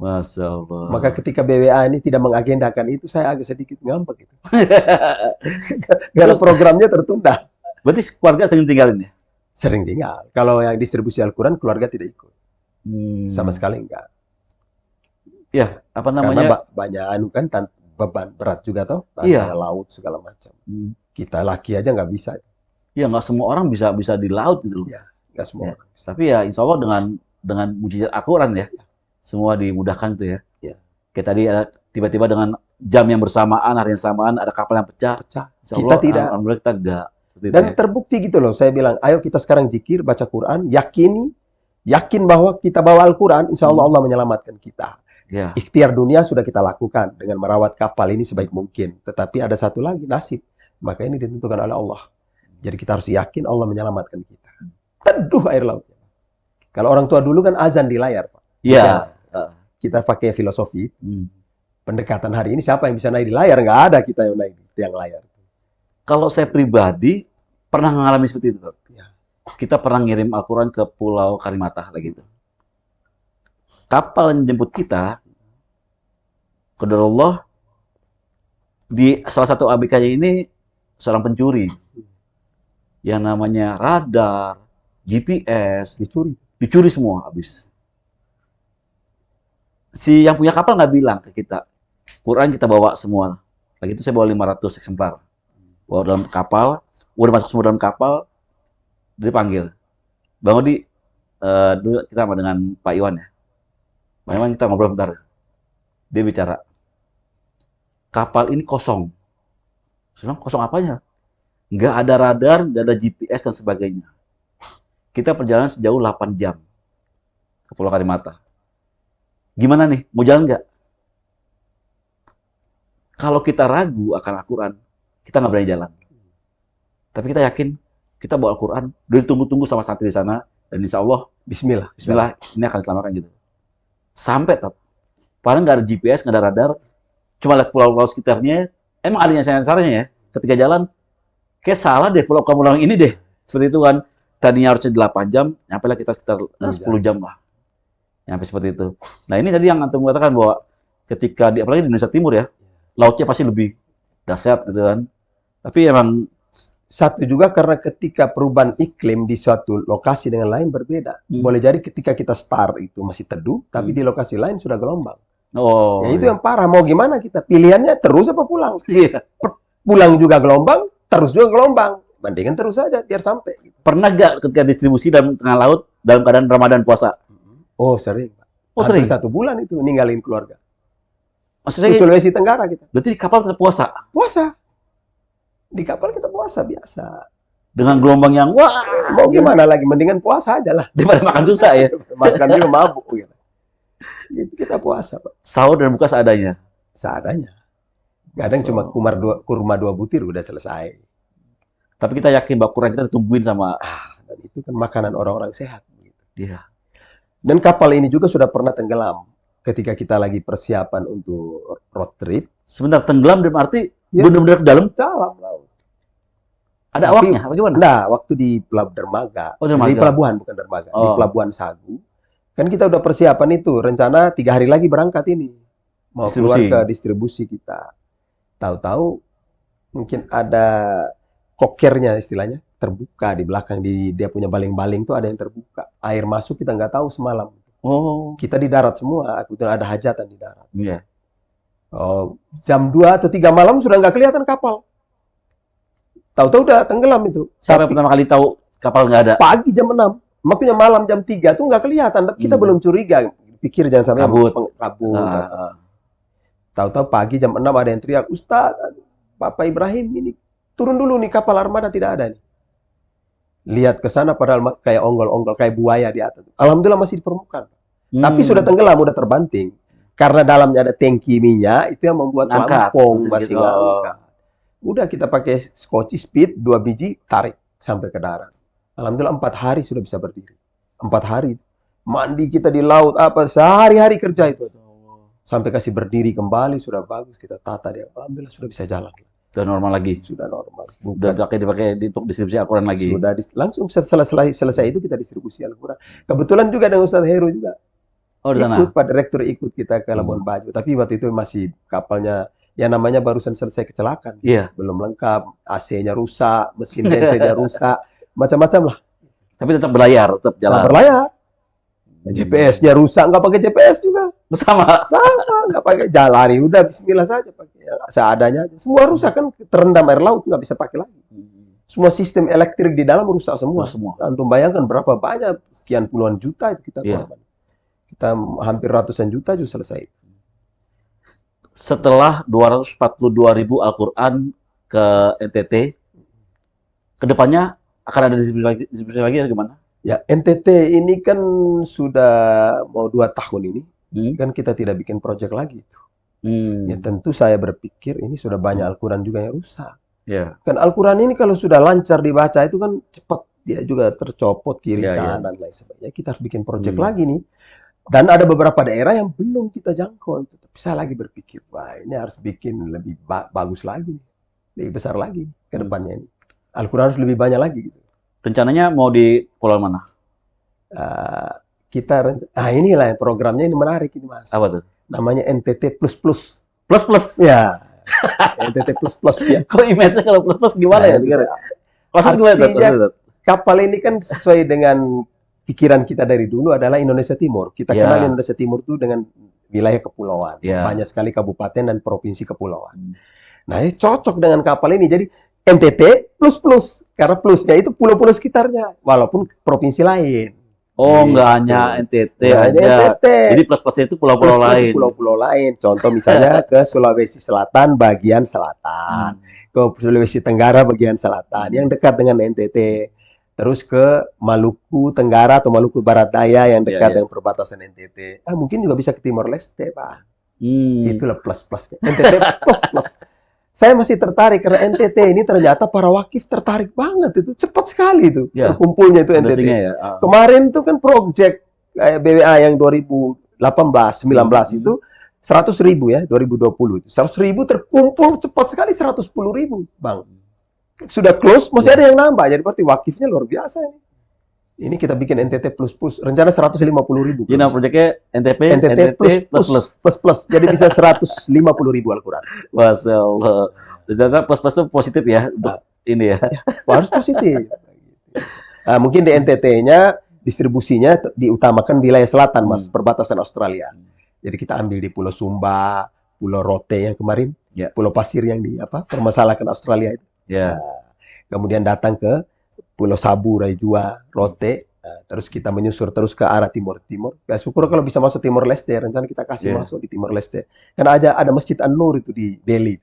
Masya Allah. Maka ketika BWA ini tidak mengagendakan itu, saya agak sedikit ngambek gitu. Karena programnya tertunda. Berarti keluarga sering tinggalin ya? Sering tinggal. Kalau yang distribusi Al-Quran, keluarga tidak ikut. Sama sekali enggak. Ya, apa namanya? Karena banyak beban berat juga toh. Tanah, laut, segala macam. Kita laki aja nggak bisa. Ya, nggak semua orang bisa di laut gitu loh. Ya, nggak semua orang bisa. Tapi ya insya Allah dengan mujizat Al-Quran ya. Semua dimudahkan tuh ya. Kayak tadi ada tiba-tiba dengan jam yang bersamaan, hari yang samaan, ada kapal yang pecah. Kita tidak. Alhamdulillah kita enggak. Dan terbukti gitu loh. Saya bilang, ayo kita sekarang zikir, baca Quran, yakin bahwa kita bawa Al-Quran, insya Allah Allah menyelamatkan kita. Ya. Ikhtiar dunia sudah kita lakukan dengan merawat kapal ini sebaik mungkin. Tetapi ada satu lagi, nasib. Maka ini ditentukan oleh Allah. Jadi kita harus yakin Allah menyelamatkan kita. Teduh air lautnya. Kalau orang tua dulu kan azan di layar, Pak. Iya. Kita pakai filosofi. Pendekatan hari ini siapa yang bisa naik di layar? Nggak ada kita yang naik di tiang layar. Kalau saya pribadi pernah mengalami seperti itu. Ya. Kita pernah ngirim Al-Quran ke Pulau Kalimantan lagi itu. Kapal yang jemput kita, qadarullah, di salah satu ABK-nya ini seorang pencuri. Yang namanya radar, GPS, dicuri semua habis. Si yang punya kapal nggak bilang ke kita, Quran kita bawa semua. Lagi itu saya bawa 500 eksemplar. Bawa dalam kapal, udah masuk semua dalam kapal, dipanggil. Bang Odi, dulu kita sama dengan Pak Iwan ya. Pak Iwan kita ngobrol bentar. Dia bicara, kapal ini kosong. Saya bilang, kosong apanya? Nggak ada radar, nggak ada GPS dan sebagainya. Kita perjalanan sejauh 8 jam ke Pulau Kalimantan. Gimana nih? Mau jalan nggak? Kalau kita ragu akan Al-Quran, kita nggak berani jalan. Tapi kita yakin kita bawa Al-Quran, udah ditunggu-tunggu sama santri di sana, dan insya Allah, Bismillah. Bismillah, ini akan diselamatkan gitu. Sampai, padahal nggak ada GPS, nggak ada radar, cuma lihat pulau-pulau sekitarnya, emang adanya sensornya ya, ketika jalan, kayak salah deh pulau Kamulang ini deh, seperti itu kan. Tadinya harusnya 8 jam, nyampe lah kita sekitar 10 jam lah. Nyampe seperti itu. Nah ini tadi yang Antum mengatakan bahwa ketika, apalagi di Indonesia Timur ya, lautnya pasti lebih dahsyat gitu kan. Tapi emang Satu juga karena ketika perubahan iklim di suatu lokasi dengan lain berbeda. Boleh jadi ketika kita start itu masih teduh, tapi di lokasi lain sudah gelombang. Ya itu yang parah. Mau gimana kita? Pilihannya terus apa pulang? Iya. Pulang juga gelombang, terus juga gelombang. Bandingkan terus saja biar sampai. Pernah gak ketika distribusi dalam tengah laut dalam keadaan Ramadan puasa? Oh sering. Oh Hampir sering? 1 bulan itu ninggalin keluarga. Maksudnya, Di Sulawesi Tenggara kita. berarti di kapal tetap puasa? Puasa. Di kapal kita puasa biasa. Dengan gelombang yang, wah, Mau gimana lagi? Mendingan puasa aja lah. daripada makan susah ya. Makan juga mabuk. Gitu. Itu kita puasa, Pak. Sahur dan buka seadanya. Seadanya. Kadang cuma kurma 2 butir udah selesai. Tapi kita yakin bahwa Quran kita ditungguin sama Dan itu kan makanan orang-orang sehat. dia. Dan kapal ini juga sudah pernah tenggelam. Ketika kita lagi persiapan untuk road trip. Sebentar, tenggelam dalam arti Ya. benar-benar ke dalam? Dalam laut. Ada awaknya? Bagaimana? Nah, waktu di Dermaga. Oh, Dermaga. Di pelabuhan, bukan Dermaga. Di Oh. Pelabuhan Sagu. Kan kita udah persiapan itu. Rencana 3 hari lagi berangkat ini. Mau keluar Distribusi. ke distribusi kita. Tahu-tahu mungkin ada kokernya istilahnya. Terbuka di belakang. Dia punya baling-baling tuh ada yang terbuka. Air masuk kita nggak tahu semalam. Oh, Kita di darat semua. Kebetulan ada hajatan di darat. iya. Oh, jam 2 atau 3 malam sudah nggak kelihatan kapal. Tahu-tahu udah tenggelam itu. Siapa yang Tapi pertama kali tahu kapal nggak ada? pagi jam 6. Makanya malam jam 3 tuh nggak kelihatan. Tapi kita belum curiga. Pikir jangan sampai Kabut. kabut. Ah, Tahu-tahu pagi jam 6 ada yang teriak, Ustaz, Bapak Ibrahim ini turun dulu nih kapal armada tidak ada nih. Lihat ke sana padahal kayak onggol-onggol, kayak buaya di atas. Alhamdulillah masih di permukaan. Tapi sudah tenggelam, udah terbanting. Karena dalamnya ada tangki minyak, itu yang membuat Ngangkat, pelampung maksudnya masih gitu. ngangkat. Udah kita pakai Scotch Speed 2 biji, tarik sampai ke darat. Alhamdulillah 4 hari sudah bisa berdiri. 4 hari. Mandi kita di laut, apa, sehari-hari kerja itu. Sampai kasih berdiri kembali, sudah bagus, kita tata dia. Alhamdulillah sudah bisa jalan. Udah normal lagi. Sudah normal. Udah dipakai untuk distribusi Al-Quran lagi. Sudah langsung selesai itu kita distribusi Al-Quran. Kebetulan juga dengan Ustaz Heru juga. Oh, di sana. Ikut, Pak Direktur ikut kita ke Labuan Bajo. Tapi waktu itu masih kapalnya, ya namanya barusan selesai kecelakaan. Iya. Belum lengkap, AC-nya rusak, mesin bensinnya rusak, macam-macam lah. Tapi tetap berlayar, tetap jalan. Berlayar. GPS-nya rusak, nggak pakai GPS juga. Sama. Sama, nggak pakai jalani. Udah Bismillah saja pakai seadanya aja. Semua rusak kan, terendam air laut, nggak bisa pakai lagi. Semua sistem elektrik di dalam rusak semua. Semua. Antum bayangkan berapa banyak, sekian puluhan juta itu kita Iya. korban. Kita hampir ratusan juta juga selesai. Setelah 242.000 Al-Quran ke NTT, kedepannya akan ada distribusi lagi atau gimana? Ya, NTT ini kan sudah mau 2 tahun ini, kan kita tidak bikin proyek lagi itu. Ya tentu saya berpikir ini sudah banyak Al-Quran juga yang rusak. Ya. Kan Al-Quran ini kalau sudah lancar dibaca itu kan cepat, dia juga tercopot kiri Ya, ya. kanan lain sebagainya. Kita harus bikin proyek lagi nih. Dan ada beberapa daerah yang belum kita jangkau itu. Tapi saya lagi berpikir, wah ini harus bikin lebih bagus lagi, lebih besar lagi ke depannya ini. Al-Quran harus lebih banyak lagi gitu. Rencananya mau di pulau mana? Inilah programnya ini menarik ini Mas. Apa tuh? Namanya NTT Plus Plus. Plus plus. Ya. NTT Plus Plus ya. Kok image-nya kalau plus plus gimana ya? Maksudnya gimana tuh? Artinya, kapal ini kan sesuai dengan pikiran kita dari dulu adalah Indonesia Timur. Kita Ya. kenal Indonesia Timur itu dengan wilayah kepulauan. Ya. Banyak sekali kabupaten dan provinsi kepulauan. Nah, ini cocok dengan kapal ini. Jadi NTT plus plus. Karena plusnya itu pulau-pulau sekitarnya. Walaupun provinsi lain. Oh, Gitu. nggak hanya NTT Nggak hanya aja. NTT. Jadi plus-plusnya itu pulau-pulau Plus-plus lain. Pulau-pulau lain. Contoh misalnya ke Sulawesi Selatan bagian selatan. Ke Sulawesi Tenggara bagian selatan. Yang dekat dengan NTT. Terus ke Maluku Tenggara atau Maluku Barat Daya yang dekat Ya. dengan perbatasan NTT. Mungkin juga bisa ke Timor Leste, Pak. Hmm. Itulah plus-plusnya. NTT plus-plus. Saya masih tertarik karena NTT ini ternyata para wakif tertarik banget itu. Cepat sekali itu Ya, terkumpulnya itu NTT. fondasinya ya. Kemarin tuh kan project kayak BWA yang 2018, 19 itu 100.000 ya, 2020 itu. 100.000 terkumpul cepat sekali 110.000, Bang. Sudah close, masih ada yang nambah. Jadi berarti wakifnya luar biasa ini. Ini kita bikin NTT plus, rencana 150.000. Jadi nama proyeknya NTT plus. Jadi bisa 150.000 Al-Quran. Masya Allah. Ternyata plus-plus itu positif ya untuk ini ya. Harus positif. Nah, mungkin di NTT-nya distribusinya diutamakan wilayah selatan, Mas, perbatasan Australia. Jadi kita ambil di Pulau Sumba, Pulau Rote yang kemarin, Pulau Pasir yang permasalahkan Australia itu. Ya. Kemudian datang ke Pulau Sabu, Raijua, Rote, terus kita menyusur terus ke arah timur. Ya, syukur kalau bisa masuk Timor Leste, rencana kita kasih masuk di Timor Leste. Karena ada Masjid An-Nur itu di Delhi.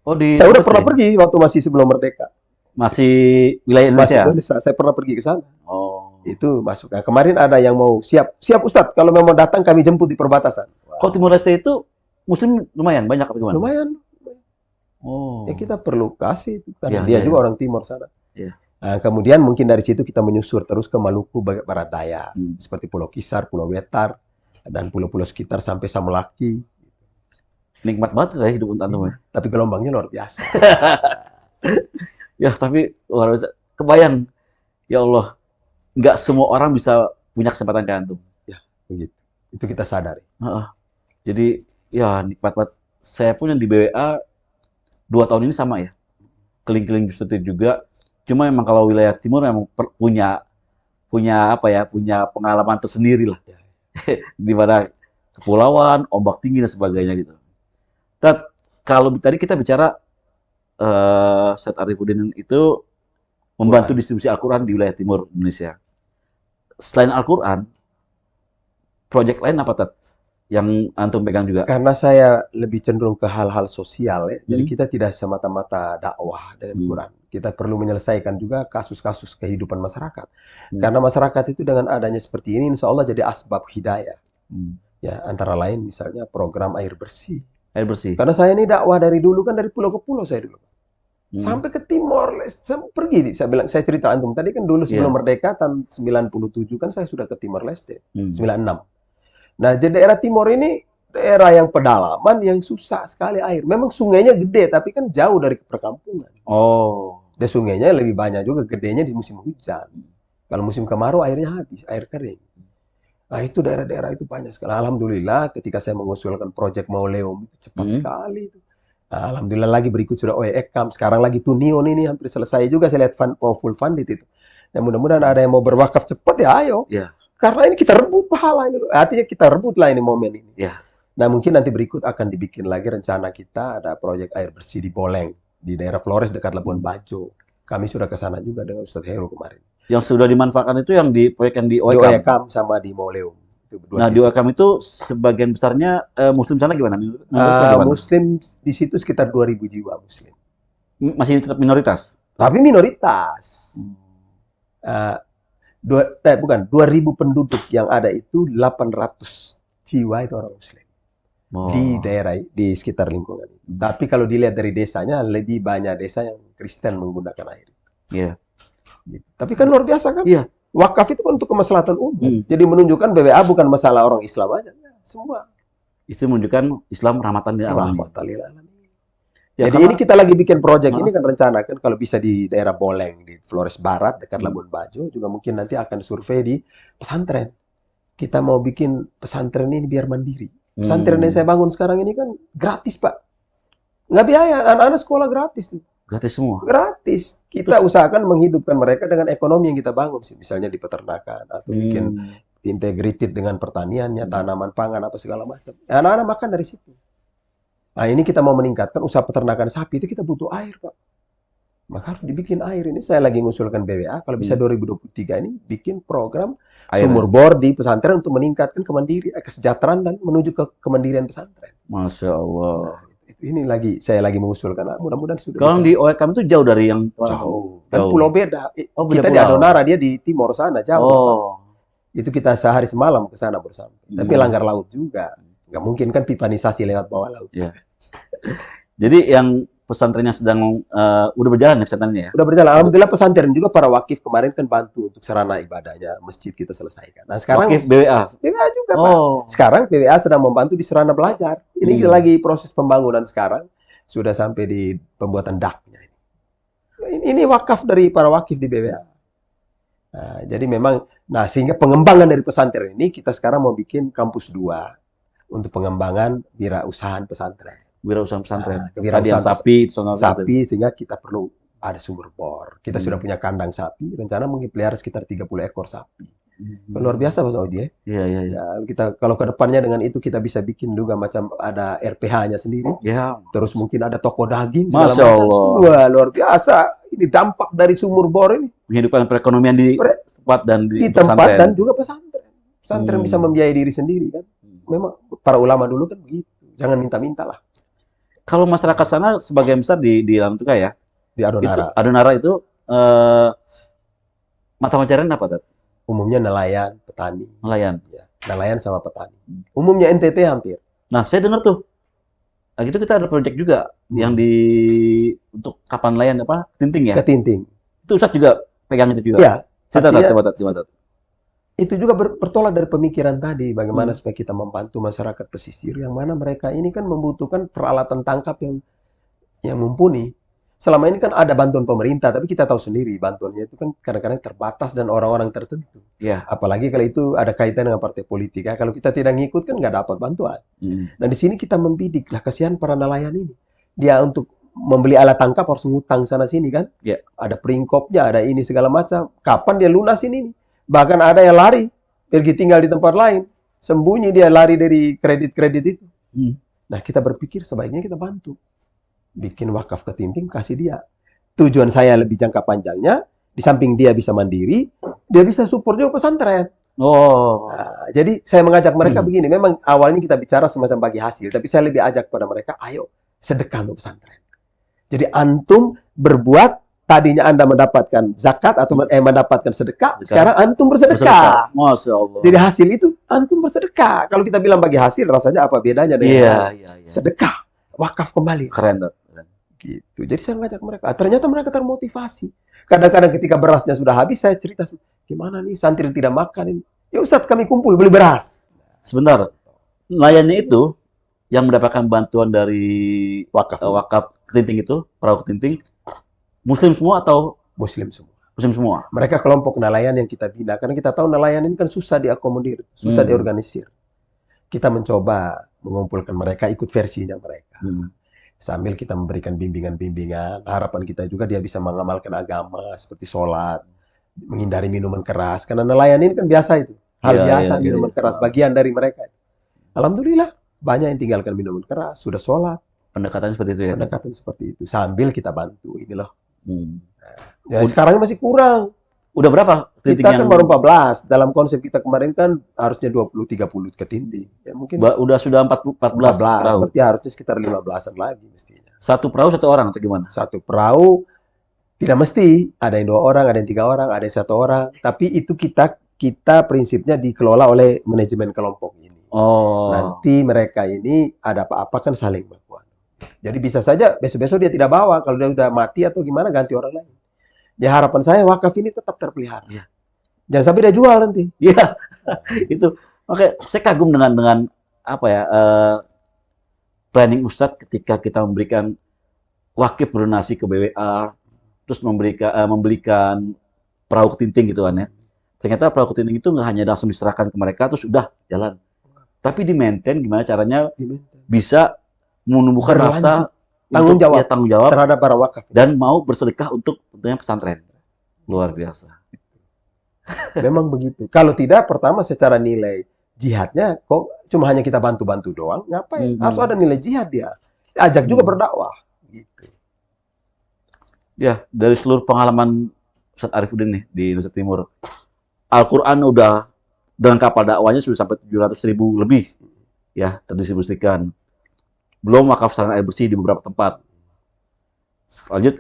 Oh, di saya udah pernah pergi waktu masih sebelum merdeka. Masih wilayah Indonesia? Masih Indonesia, saya pernah pergi ke sana. Oh. Itu masuk. Nah, kemarin ada yang mau siap Ustadz, kalau memang datang kami jemput di perbatasan. Kalau Timor Leste itu Muslim lumayan banyak apa gimana? Lumayan. Oh. Ya kita perlu kasih, karena Ya, dia juga orang Timor sana. Ya. Nah, kemudian mungkin dari situ kita menyusur terus ke Maluku Barat Daya, seperti Pulau Kisar, Pulau Wetar, dan pulau-pulau sekitar sampai Samulaki. Nikmat banget ya hidup antum ya. Tapi gelombangnya luar biasa. Ya, tapi luar biasa. Kebayang, ya Allah, nggak semua orang bisa punya kesempatan kayak antum. Ya, begitu. Itu kita sadari. Jadi, ya nikmat banget. Saya pun yang di BWA 2 tahun ini sama ya. Keliling-keliling seperti itu juga. Cuma memang kalau wilayah timur memang punya pengalaman tersendiri lah. Di mana kepulauan, ombak tinggi dan sebagainya gitu. Kalau tadi kita bicara Ustadz Arifudin itu membantu distribusi Al-Quran di wilayah timur Indonesia. Selain Al-Quran, proyek lain apa Tat? Yang antum pegang juga? Karena saya lebih cenderung ke hal-hal sosial ya. Jadi kita tidak semata-mata dakwah dengan Quran. Kita perlu menyelesaikan juga kasus-kasus kehidupan masyarakat. Karena masyarakat itu dengan adanya seperti ini, insya Allah jadi asbab hidayah. Ya, antara lain misalnya program air bersih. Air bersih. Karena saya ini dakwah dari dulu kan dari pulau ke pulau saya dulu. Sampai ke Timor Leste, pergi. Saya cerita antum tadi kan dulu sebelum merdeka tahun 97 kan saya sudah ke Timor Leste, 96. Nah, jadi daerah Timor ini daerah yang pedalaman yang susah sekali air. Memang sungainya gede, tapi kan jauh dari perkampungan. Oh. Dan sungainya lebih banyak juga gedenya di musim hujan. Kalau musim kemarau airnya habis, air kering. Nah, itu daerah-daerah itu banyak sekali. Alhamdulillah ketika saya mengusulkan proyek Mauleum itu cepat sekali itu. Nah, alhamdulillah lagi berikut sudah Ekam, sekarang lagi Tunion ini hampir selesai juga, saya lihat full funded itu. Dan mudah-mudahan ada yang mau berwakaf cepat ya ayo. Karena ini kita rebut pahala ini. Artinya kita rebut lah ini momen ini. Nah, mungkin nanti berikut akan dibikin lagi rencana kita ada proyek air bersih di Boleng, di daerah Flores dekat Labuan Bajo. Kami sudah ke sana juga dengan Ustadz Heru kemarin. Yang sudah dimanfaatkan itu yang di proyek yang di Di Ekam sama di Mauleum. Nah, di Ekam itu sebagian besarnya Muslim sana gimana? Muslim di situ sekitar 2.000 jiwa Muslim. Masih tetap minoritas? Tapi minoritas. 2.000 penduduk yang ada itu 800 jiwa itu orang Muslim. Di daerah, di sekitar lingkungan. Tapi kalau dilihat dari desanya, lebih banyak desa yang Kristen menggunakan air. Gitu. Tapi kan luar biasa kan? Wakaf itu kan untuk kemaslahatan umum. Jadi menunjukkan BWA bukan masalah orang Islam aja. Semua. Itu menunjukkan Islam rahmatan lil alamin. Jadi ini kita lagi bikin proyek ini kan rencana kan kalau bisa di daerah Boleng, di Flores Barat, dekat Labuan Bajo. Juga mungkin nanti akan survei di pesantren. Kita mau bikin pesantren ini biar mandiri. Pesantren yang saya bangun sekarang ini kan gratis, Pak. Nggak biaya, anak-anak sekolah gratis. Gratis semua? Gratis. Kita usahakan menghidupkan mereka dengan ekonomi yang kita bangun. Misalnya di peternakan, atau bikin integrated dengan pertaniannya, tanaman pangan, apa segala macam. Anak-anak makan dari situ. Nah, ini kita mau meningkatkan usaha peternakan sapi, itu kita butuh air, Pak. Maka harus dibikin air. Ini saya lagi mengusulkan BWA, kalau bisa 2023 ini bikin program sumur bor di pesantren untuk meningkatkan kesejahteraan dan menuju ke kemandirian pesantren. Masya Allah. Nah, ini saya lagi mengusulkan. Mudah-mudahan sudah. Kalau di Ekam itu jauh dari yang jauh. Kan pulau beda. Kita di Adonara, dia di timur sana, jauh. Itu kita sehari semalam ke sana bersama. Tapi langgar laut juga. Nggak mungkin kan pipanisasi lewat bawah laut. Jadi yang pesantrennya sedang udah berjalan ya pesantrennya ya? Udah berjalan. Alhamdulillah pesantren juga para wakif kemarin kan bantu untuk sarana ibadahnya masjid kita selesaikan. Nah sekarang Wakif BWA. PWA juga Pak. Oh. Sekarang PWA sedang membantu di sarana belajar. Ini kita Hmm. lagi proses pembangunan sekarang. Sudah sampai di pembuatan dak-nya ini. Ini wakaf dari para wakif di BWA. Nah, jadi memang, nah sehingga pengembangan dari pesantren ini kita sekarang mau bikin kampus 2 untuk pengembangan wirausahaan pesantren. Wirausaha pesantren. Nah, Tadi kewirausahaan yang sapi, sapi sehingga kita perlu ada sumur bor. Kita Hmm. sudah punya kandang sapi, rencana mengipelihara sekitar 30 ekor sapi. Hmm. Luar biasa Mas Audi ya. Iya, iya, iya. Ya, kita kalau ke depannya dengan itu kita bisa bikin juga macam ada RPH-nya sendiri. Ya, Terus mungkin ada toko daging segala Masya macam. Allah. Wah, luar biasa. Ini dampak dari sumur bor ini menghidupkan perekonomian di tempat dan di untuk tempat pesantren. dan juga pesantren. Pesantren bisa membiayai diri sendiri kan. Memang para ulama dulu kan begitu. Jangan minta-minta lah. Kalau masyarakat sana sebagian besar di Alam Tuka ya, Di itu Adonara. Adonara itu mata pencarian apa, Tat? Umumnya nelayan, petani. Nelayan. Ya, nelayan sama petani. Umumnya NTT hampir. Nah, saya dengar tuh. Nah, gitu kita ada proyek juga yang untuk kapal nelayan apa? Tinting ya? Ketinting. Itu Ustaz juga pegang itu juga. Ya, Cerita, Tat, artinya- coba, Tat, coba, Tat. itu juga bertolak dari pemikiran tadi. Bagaimana Hmm. supaya kita membantu masyarakat pesisir. Yang mana mereka ini kan membutuhkan peralatan tangkap yang mumpuni. Selama ini kan ada bantuan pemerintah, tapi kita tahu sendiri bantuannya itu kan kadang-kadang terbatas dan orang-orang tertentu. Ya. Apalagi kalau itu ada kaitan dengan partai politik. Ya. Kalau kita tidak ngikut kan nggak dapat bantuan. Dan di sini kita membidik lah, kasihan para nelayan ini. Dia untuk membeli alat tangkap harus ngutang sana sini kan. Ya. Ada peringkopnya, ada ini segala macam. Kapan dia lunasin ini? Bahkan ada yang lari, pergi tinggal di tempat lain. Sembunyi dia lari dari kredit-kredit itu. Nah kita berpikir sebaiknya kita bantu. Bikin wakaf ketinting, kasih dia. Tujuan saya lebih jangka panjangnya, di samping dia bisa mandiri, dia bisa support juga pesantren. Oh. Nah, jadi saya mengajak mereka begini, memang awalnya kita bicara semacam bagi hasil, tapi saya lebih ajak pada mereka, ayo sedekah untuk pesantren. Jadi antum berbuat, tadinya Anda mendapatkan zakat atau mendapatkan sedekah, sekarang antum bersedekah. Masya Allah. Jadi hasil itu antum bersedekah. Kalau kita bilang bagi hasil, rasanya apa bedanya dengan Iya. sedekah, wakaf kembali. Keren, Tat. Gitu. Jadi saya ngajak mereka. Ternyata mereka termotivasi. Kadang-kadang ketika berasnya sudah habis, saya cerita, gimana nih santri tidak makan ini? Ya Ustadz, kami kumpul beli beras. Sebentar. Nelayannya itu yang mendapatkan bantuan dari Wakaf. wakaf ketinting itu, perahu ketinting, Muslim semua atau Muslim semua. Muslim semua? Mereka kelompok nelayan yang kita bina. Karena kita tahu nelayan ini kan susah diakomodir, susah diorganisir. Kita mencoba mengumpulkan mereka, ikut versinya mereka. Sambil kita memberikan bimbingan-bimbingan. Harapan kita juga dia bisa mengamalkan agama seperti sholat, menghindari minuman keras. Karena nelayan ini kan biasa itu. Hal biasa minuman keras, bagian dari mereka. Alhamdulillah, banyak yang tinggalkan minuman keras, sudah sholat. Pendekatannya seperti itu ya? Pendekatan seperti itu. Sambil kita bantu. Ini loh. Ya, Udah- sekarang masih kurang. Udah berapa ketinting Kita yang kan baru 14. Dalam konsep kita kemarin kan harusnya 20-30 ketinting. Ya, mungkin udah sudah 14 perahu. Berarti harusnya sekitar 15-an lagi mestinya. Satu perahu satu orang atau gimana? Satu perahu tidak mesti. Ada yang 2 orang, ada yang 3 orang, ada yang 1 orang. Tapi itu kita prinsipnya dikelola oleh manajemen kelompok ini. Oh. Nanti mereka ini ada apa-apa kan saling bantuan. Jadi bisa saja besok-besok dia tidak bawa. Kalau dia udah mati atau gimana ganti orang lain. Ya harapan saya wakaf ini tetap terpelihara. Ya. Jangan sampai dia jual nanti. Iya. Itu. Oke, saya kagum dengan apa ya? Planning Ustadz ketika kita memberikan wakif berdonasi ke BWA, terus membelikan perahu ketinting gitu kan ya. Ternyata perahu ketinting itu nggak hanya langsung diserahkan ke mereka terus udah jalan. Tapi di-maintain gimana caranya bisa menumbuhkan rasa tanggung jawab, tanggung jawab terhadap para wakaf dan mau bersedekah untuk tentunya pesantren. Luar biasa. Memang begitu. Kalau tidak, pertama secara nilai jihadnya kok cuma hanya kita bantu-bantu doang, ngapain? Harus ada nilai jihad dia. Ajak juga berdakwah. Gitu. Ya, dari seluruh pengalaman Ustadz Arifuddin nih di Indonesia Timur, Al-Quran udah dengan kapal dakwahnya sudah sampai 700.000 lebih ya terdistribusikan. Belum wakaf sarana air bersih di beberapa tempat.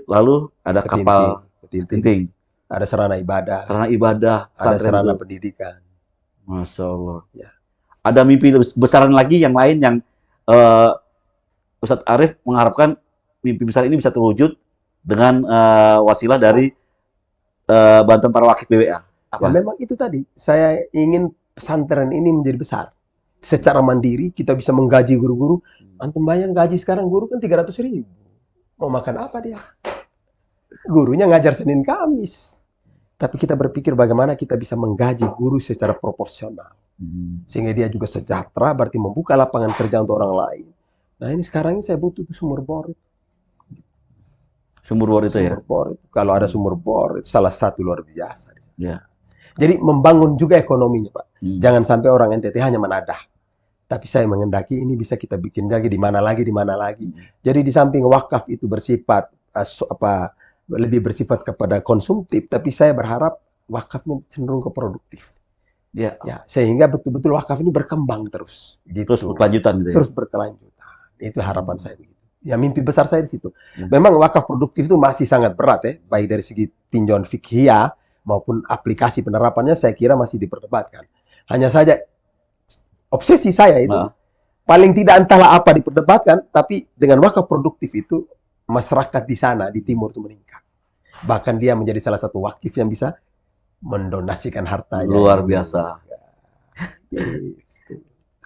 Lalu ada kapal ketinting. Ada sarana ibadah. Sarana ibadah. Ada sarana pendidikan. Masya Allah. Ya. Ada mimpi besaran lagi yang lain yang Ustadz Arif mengharapkan mimpi besar ini bisa terwujud dengan wasilah dari bantuan para wakif BWA? Ya Apa? memang itu tadi, saya ingin pesantren ini menjadi besar. Secara mandiri kita bisa menggaji guru-guru. Antum bayang gaji sekarang guru kan 300.000. Mau makan apa dia? Gurunya ngajar Senin Kamis. Tapi kita berpikir bagaimana kita bisa menggaji guru secara proporsional. Sehingga dia juga sejahtera, berarti membuka lapangan kerja untuk orang lain. Nah ini sekarang ini saya butuh sumur bor. Sumur bor itu ya? Sumur bor. Kalau ada sumur bor, itu salah satu luar biasa. Ya. Jadi membangun juga ekonominya, Pak. Jangan sampai orang NTT hanya menadah. Tapi saya mengendaki ini bisa kita bikin lagi di mana lagi, di mana lagi. Jadi di samping wakaf itu bersifat lebih bersifat kepada konsumtif, tapi saya berharap wakafnya cenderung ke produktif. Ya. Ya, sehingga betul-betul wakaf ini berkembang terus. Gitu. Terus berkelanjutan gitu ya? Terus berkelanjutan. Itu harapan saya begitu. Ya mimpi besar saya di situ. Memang wakaf produktif itu masih sangat berat ya, baik dari segi tinjauan fikhiyah maupun aplikasi penerapannya saya kira masih diperdebatkan. Hanya saja obsesi saya itu paling tidak entahlah apa diperdebatkan, tapi dengan wakaf produktif itu masyarakat di sana di timur itu meningkat. Bahkan dia menjadi salah satu wakif yang bisa mendonasikan hartanya. Luar biasa.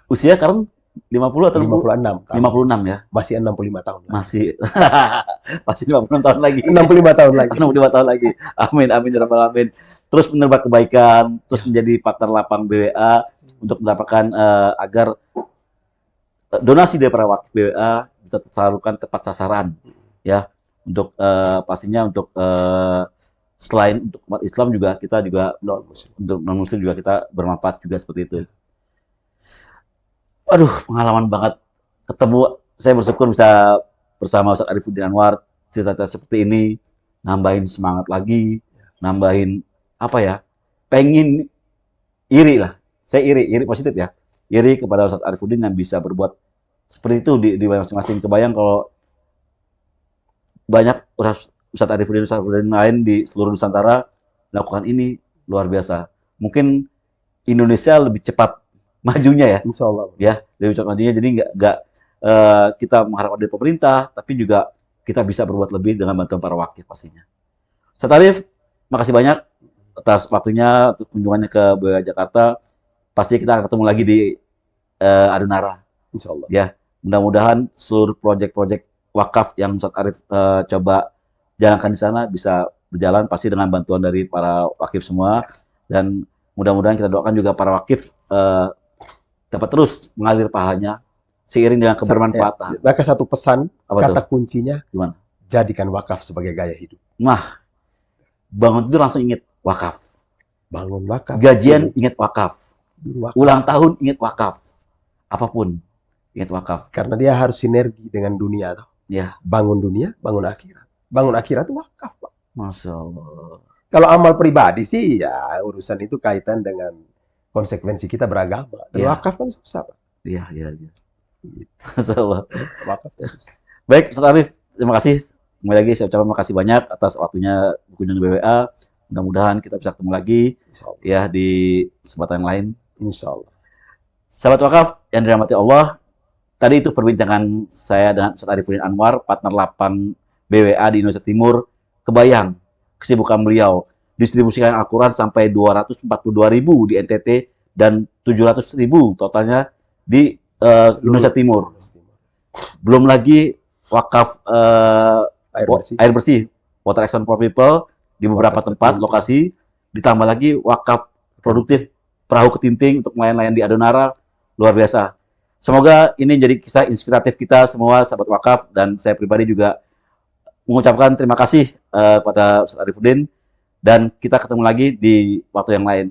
Usia sekarang 50 atau 56 tahun. 56 ya? Masih 65 tahun lagi. Masih masih 56 tahun lagi. 65 tahun lagi. 65 tahun lagi. Amin, amin, ya rabbal alamin. Terus menebar kebaikan, terus menjadi partner lapang BWA untuk mendapatkan agar donasi dari para wakif BWA bisa tersalurkan tepat sasaran, ya. Untuk pastinya untuk selain untuk umat Islam juga kita juga untuk non Muslim juga kita bermanfaat juga seperti itu. Aduh, pengalaman banget ketemu. Saya bersyukur bisa bersama Ustaz Arifudin Anwar, cerita-cerita seperti ini, nambahin semangat lagi, nambahin apa ya? Pengen iri lah. Saya iri positif ya. Iri kepada Ustaz Arifudin yang bisa berbuat seperti itu di masing-masing. Kebayang kalau banyak Ustaz Arifudin lain di seluruh Nusantara melakukan ini, luar biasa. Mungkin Indonesia lebih cepat majunya ya. Insya Allah. Ya, lebih cepat majunya. Jadi nggak kita mengharapkan dari pemerintah, tapi juga kita bisa berbuat lebih dengan bantuan para wakif pastinya. Ustaz Arif, makasih banyak atas waktunya untuk kunjungannya ke BWA Jakarta. Pasti kita akan ketemu lagi di Adunara. Insya Allah. Ya, mudah-mudahan seluruh proyek-proyek wakaf yang Ustaz Arif coba jalankan di sana bisa berjalan pasti dengan bantuan dari para wakif semua, dan mudah-mudahan kita doakan juga para wakif dapat terus mengalir pahalanya seiring dengan kebermanfaatan. Maka satu pesan, kata kuncinya, gimana? Jadikan wakaf sebagai gaya hidup. Nah, bangun tidur langsung ingat wakaf. Bangun wakaf. Gajian ingat wakaf. Ulang tahun ingat wakaf. Apapun ingat wakaf. Karena dia harus sinergi dengan dunia. Ya. Bangun dunia, bangun akhirat. Bangun akhirat itu wakaf, Pak. Masya Allah. Kalau amal pribadi sih, ya urusan itu kaitan dengan konsekuensi kita beragama. Dan wakaf kan susah, Pak. Iya. Masya Allah. Wakaf itu susah. Baik, Ustaz Arif, terima kasih. Kembali lagi saya ucapkan makasih banyak atas waktunya berkunjung di BWA. Mudah-mudahan kita bisa ketemu lagi ya di kesempatan lain. Insya Allah. Sahabat wakaf yang dirahmati Allah, tadi itu perbincangan saya dengan Ustaz Arifudin Anwar, partner lapang BWA di Indonesia Timur. Kebayang kesibukan beliau, distribusikan Al-Quran sampai 242.000 di NTT dan 700.000 totalnya di Indonesia Timur. Belum lagi wakaf air bersih, Water Action for People di beberapa tempat lokasi, ditambah lagi wakaf produktif perahu ketinting untuk nelayan-nelayan di Adonara, luar biasa. Semoga ini jadi kisah inspiratif kita semua sahabat wakaf, dan saya pribadi juga mengucapkan terima kasih pada Ustaz Arifudin, dan kita ketemu lagi di waktu yang lain.